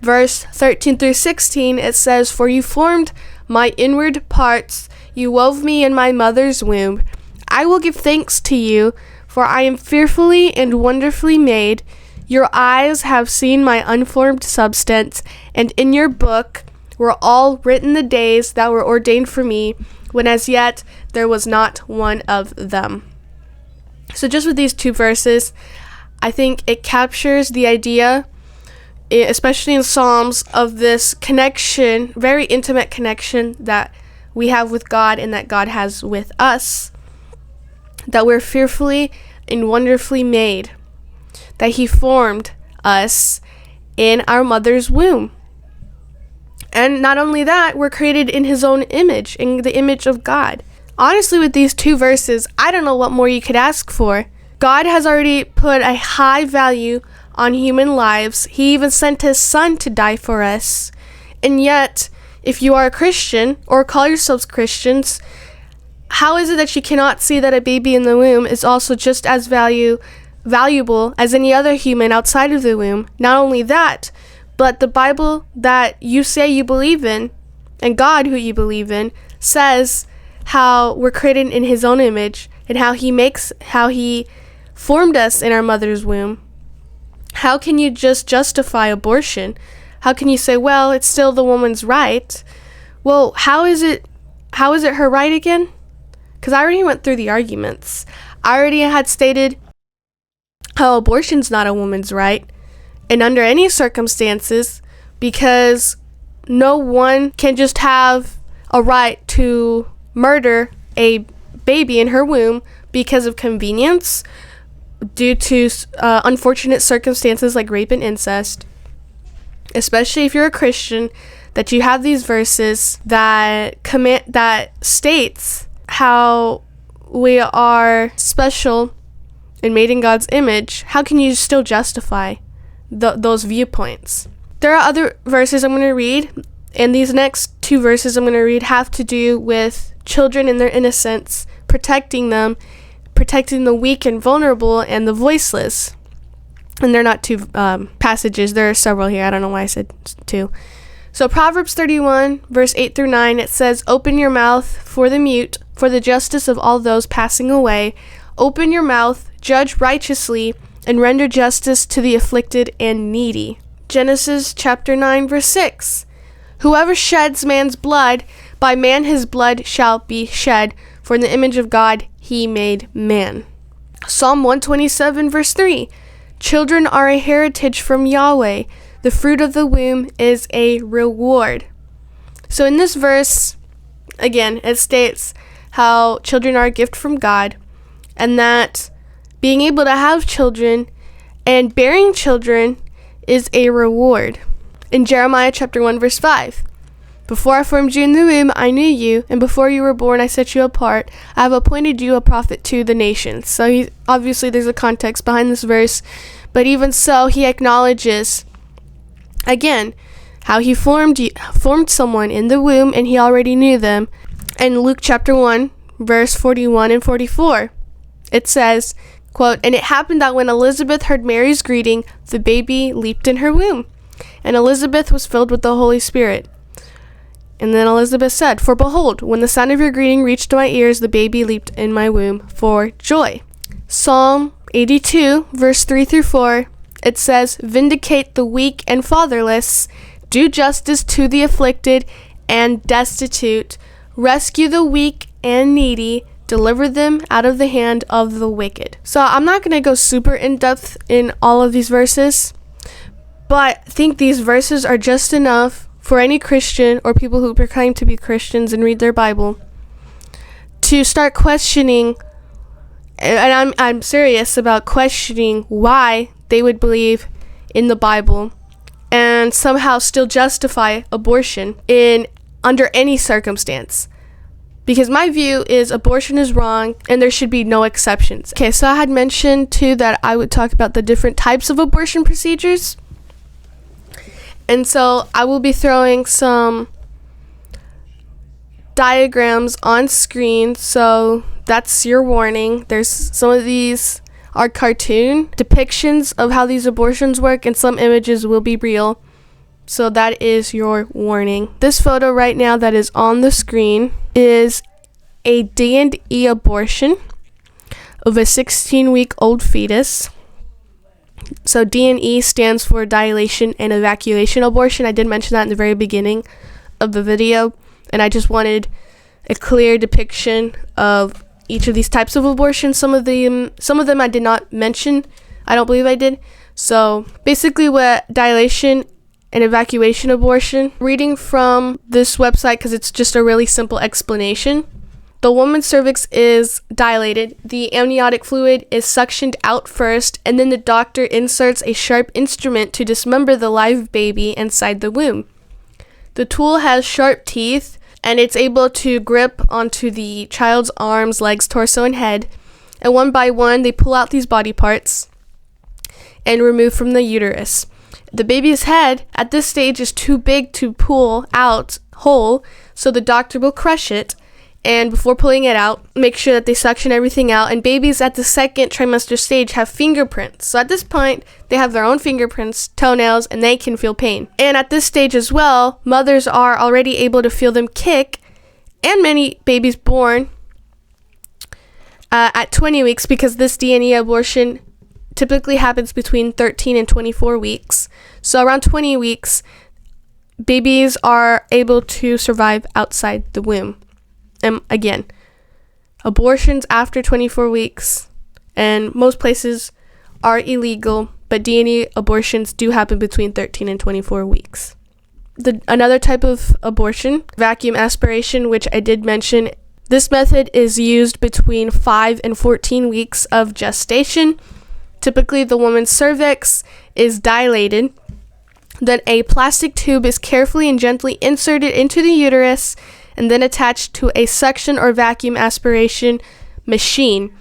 verse 13 through 16, it says, For you formed my inward parts. You wove me in my mother's womb. I will give thanks to you, for I am fearfully and wonderfully made. Your eyes have seen my unformed substance, and in your book were all written the days that were ordained for me, when as yet there was not one of them. So just with these two verses, I think it captures the idea, especially in Psalms, of this connection, very intimate connection that we have with God and that God has with us, that we're fearfully and wonderfully made, that he formed us in our mother's womb. And not only that, we're created in his own image, in the image of God. Honestly, with these two verses, I don't know what more you could ask for. God has already put a high value on human lives. He even sent his son to die for us. And yet, if you are a Christian or call yourselves Christians, how is it that you cannot see that a baby in the womb is also just as valuable as any other human outside of the womb? Not only that, but the Bible that you say you believe in, and God who you believe in, says how we're created in his own image, and how he formed us in our mother's womb. How can you just justify abortion? How can you say, well, it's still the woman's right? Well, how is it her right again? Because I already went through the arguments. I already had stated how abortion's not a woman's right, and under any circumstances, because no one can just have a right to murder a baby in her womb because of convenience, due to unfortunate circumstances like rape and incest. Especially if you're a Christian, that you have these verses that states how we are special and made in God's image. How can you still justify those viewpoints? There are other verses I'm going to read, and these next two verses I'm going to read have to do with children and their innocence, protecting them, protecting the weak and vulnerable and the voiceless. And they're not two passages. There are several here. I don't know why I said two. So Proverbs 31, verse 8 through 9, it says, "Open your mouth for the mute, for the justice of all those passing away. Open your mouth, judge righteously, and render justice to the afflicted and needy." Genesis chapter 9, verse 6, "Whoever sheds man's blood, by man his blood shall be shed, for in the image of God he made man." Psalm 127, verse 3, "Children are a heritage from Yahweh. The fruit of the womb is a reward." So in this verse, again, it states how children are a gift from God, and that being able to have children and bearing children is a reward. In Jeremiah chapter 1, verse 5, "Before I formed you in the womb, I knew you, and before you were born, I set you apart. I have appointed you a prophet to the nations." So obviously there's a context behind this verse, but even so, he acknowledges, again, how he formed someone in the womb, and he already knew them. In Luke chapter 1, verse 41 and 44, it says, quote, "And it happened that when Elizabeth heard Mary's greeting, the baby leaped in her womb. And Elizabeth was filled with the Holy Spirit. And then Elizabeth said, 'For behold, when the sound of your greeting reached my ears, the baby leaped in my womb for joy.'" Psalm 82, verse 3 through 4, it says, "Vindicate the weak and fatherless, do justice to the afflicted and destitute, rescue the weak and needy, deliver them out of the hand of the wicked." So I'm not going to go super in depth in all of these verses, but I think these verses are just enough for any Christian or people who proclaim to be Christians and read their Bible to start questioning, and I'm serious about questioning why they would believe in the Bible and somehow still justify abortion under any circumstance. Because my view is abortion is wrong and there should be no exceptions. Okay, so I had mentioned too that I would talk about the different types of abortion procedures. And so I will be throwing some diagrams on screen, so that's your warning. There's some of these are cartoon depictions of how these abortions work, and some images will be real. So that is your warning. This photo right now that is on the screen is a D&E abortion of a 16-week-old fetus. So D&E stands for dilation and evacuation abortion. I did mention that in the very beginning of the video, and I just wanted a clear depiction of each of these types of abortions. Some of them I did not mention. I don't believe I did. So basically what dilation and evacuation abortion, reading from this website because it's just a really simple explanation. The woman's cervix is dilated, the amniotic fluid is suctioned out first, and then the doctor inserts a sharp instrument to dismember the live baby inside the womb. The tool has sharp teeth, and it's able to grip onto the child's arms, legs, torso, and head, and one by one they pull out these body parts and remove from the uterus. The baby's head at this stage is too big to pull out whole, so the doctor will crush it, and before pulling it out, make sure that they suction everything out. And babies at the second trimester stage have fingerprints. So at this point, they have their own fingerprints, toenails, and they can feel pain. And at this stage as well, mothers are already able to feel them kick, and many babies born at 20 weeks, because this D&E abortion typically happens between 13 and 24 weeks. So around 20 weeks, babies are able to survive outside the womb. And again, abortions after 24 weeks, and most places are illegal, but D&E abortions do happen between 13 and 24 weeks. Another type of abortion, vacuum aspiration, which I did mention, this method is used between 5 and 14 weeks of gestation. Typically, the woman's cervix is dilated. Then a plastic tube is carefully and gently inserted into the uterus and then attached to a suction or vacuum aspiration machine.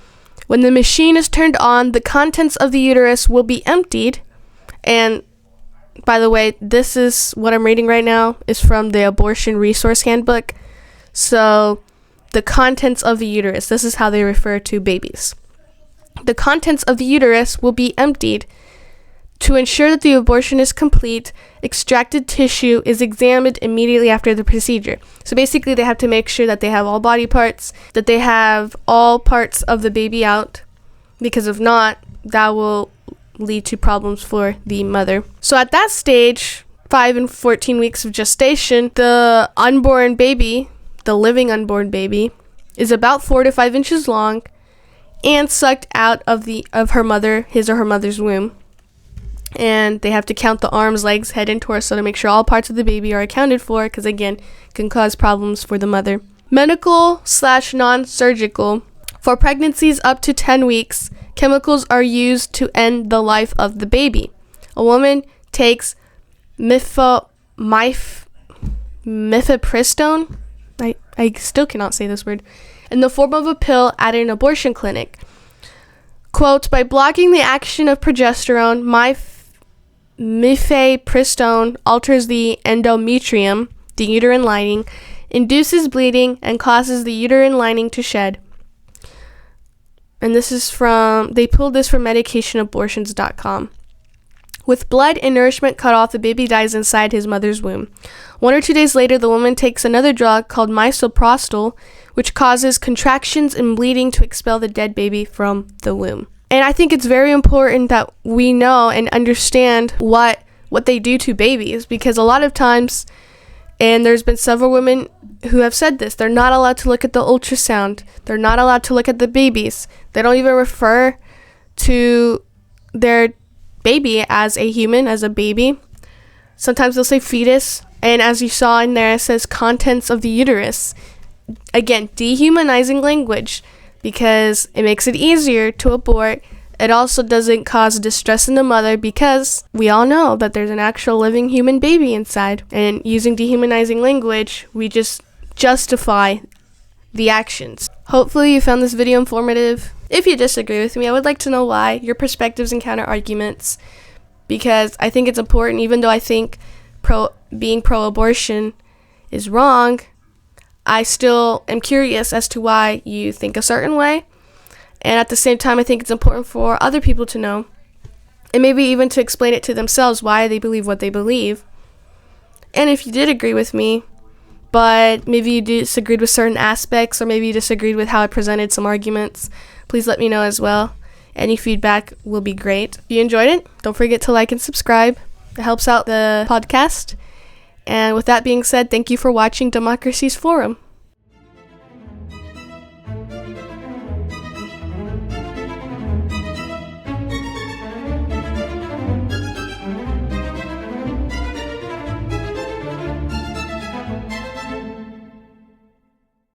When the machine is turned on, the contents of the uterus will be emptied. And by the way, this is what I'm reading right now is from the Abortion Resource Handbook. So the contents of the uterus, this is how they refer to babies. The contents of the uterus will be emptied. To ensure that the abortion is complete, extracted tissue is examined immediately after the procedure. So basically, they have to make sure that they have all body parts, that they have all parts of the baby out, because if not, that will lead to problems for the mother. So at that stage, 5 and 14 weeks of gestation, the unborn baby, the living unborn baby, is about 4 to 5 inches long and sucked out of his or her mother's womb. And they have to count the arms, legs, head, and torso to make sure all parts of the baby are accounted for, because again, it can cause problems for the mother. Medical/non-surgical. For pregnancies up to 10 weeks, chemicals are used to end the life of the baby. A woman takes mifepristone, I still cannot say this word, in the form of a pill at an abortion clinic. Quote, by blocking the action of progesterone, mifepristone alters the endometrium, the uterine lining, induces bleeding, and causes the uterine lining to shed. And they pulled this from medicationabortions.com. With blood and nourishment cut off, the baby dies inside his mother's womb. 1 or 2 days later, the woman takes another drug called misoprostol, which causes contractions and bleeding to expel the dead baby from the womb. And I think it's very important that we know and understand what they do to babies, because a lot of times, and there's been several women who have said this, they're not allowed to look at the ultrasound. They're not allowed to look at the babies. They don't even refer to their baby as a human, as a baby. Sometimes they'll say fetus, and as you saw in there, it says contents of the uterus. Again, dehumanizing language, because it makes it easier to abort. It also doesn't cause distress in the mother, because we all know that there's an actual living human baby inside. And using dehumanizing language, we just justify the actions. Hopefully you found this video informative. If you disagree with me, I would like to know why, your perspectives and counter arguments, because I think it's important. Even though I think being pro-abortion is wrong, I still am curious as to why you think a certain way. And at the same time, I think it's important for other people to know, and maybe even to explain it to themselves why they believe what they believe. And if you did agree with me, but maybe you disagreed with certain aspects, or maybe you disagreed with how I presented some arguments, please let me know as well. Any feedback will be great. If you enjoyed it, don't forget to like and subscribe. It helps out the podcast. And with that being said, thank you for watching Democracies Forum.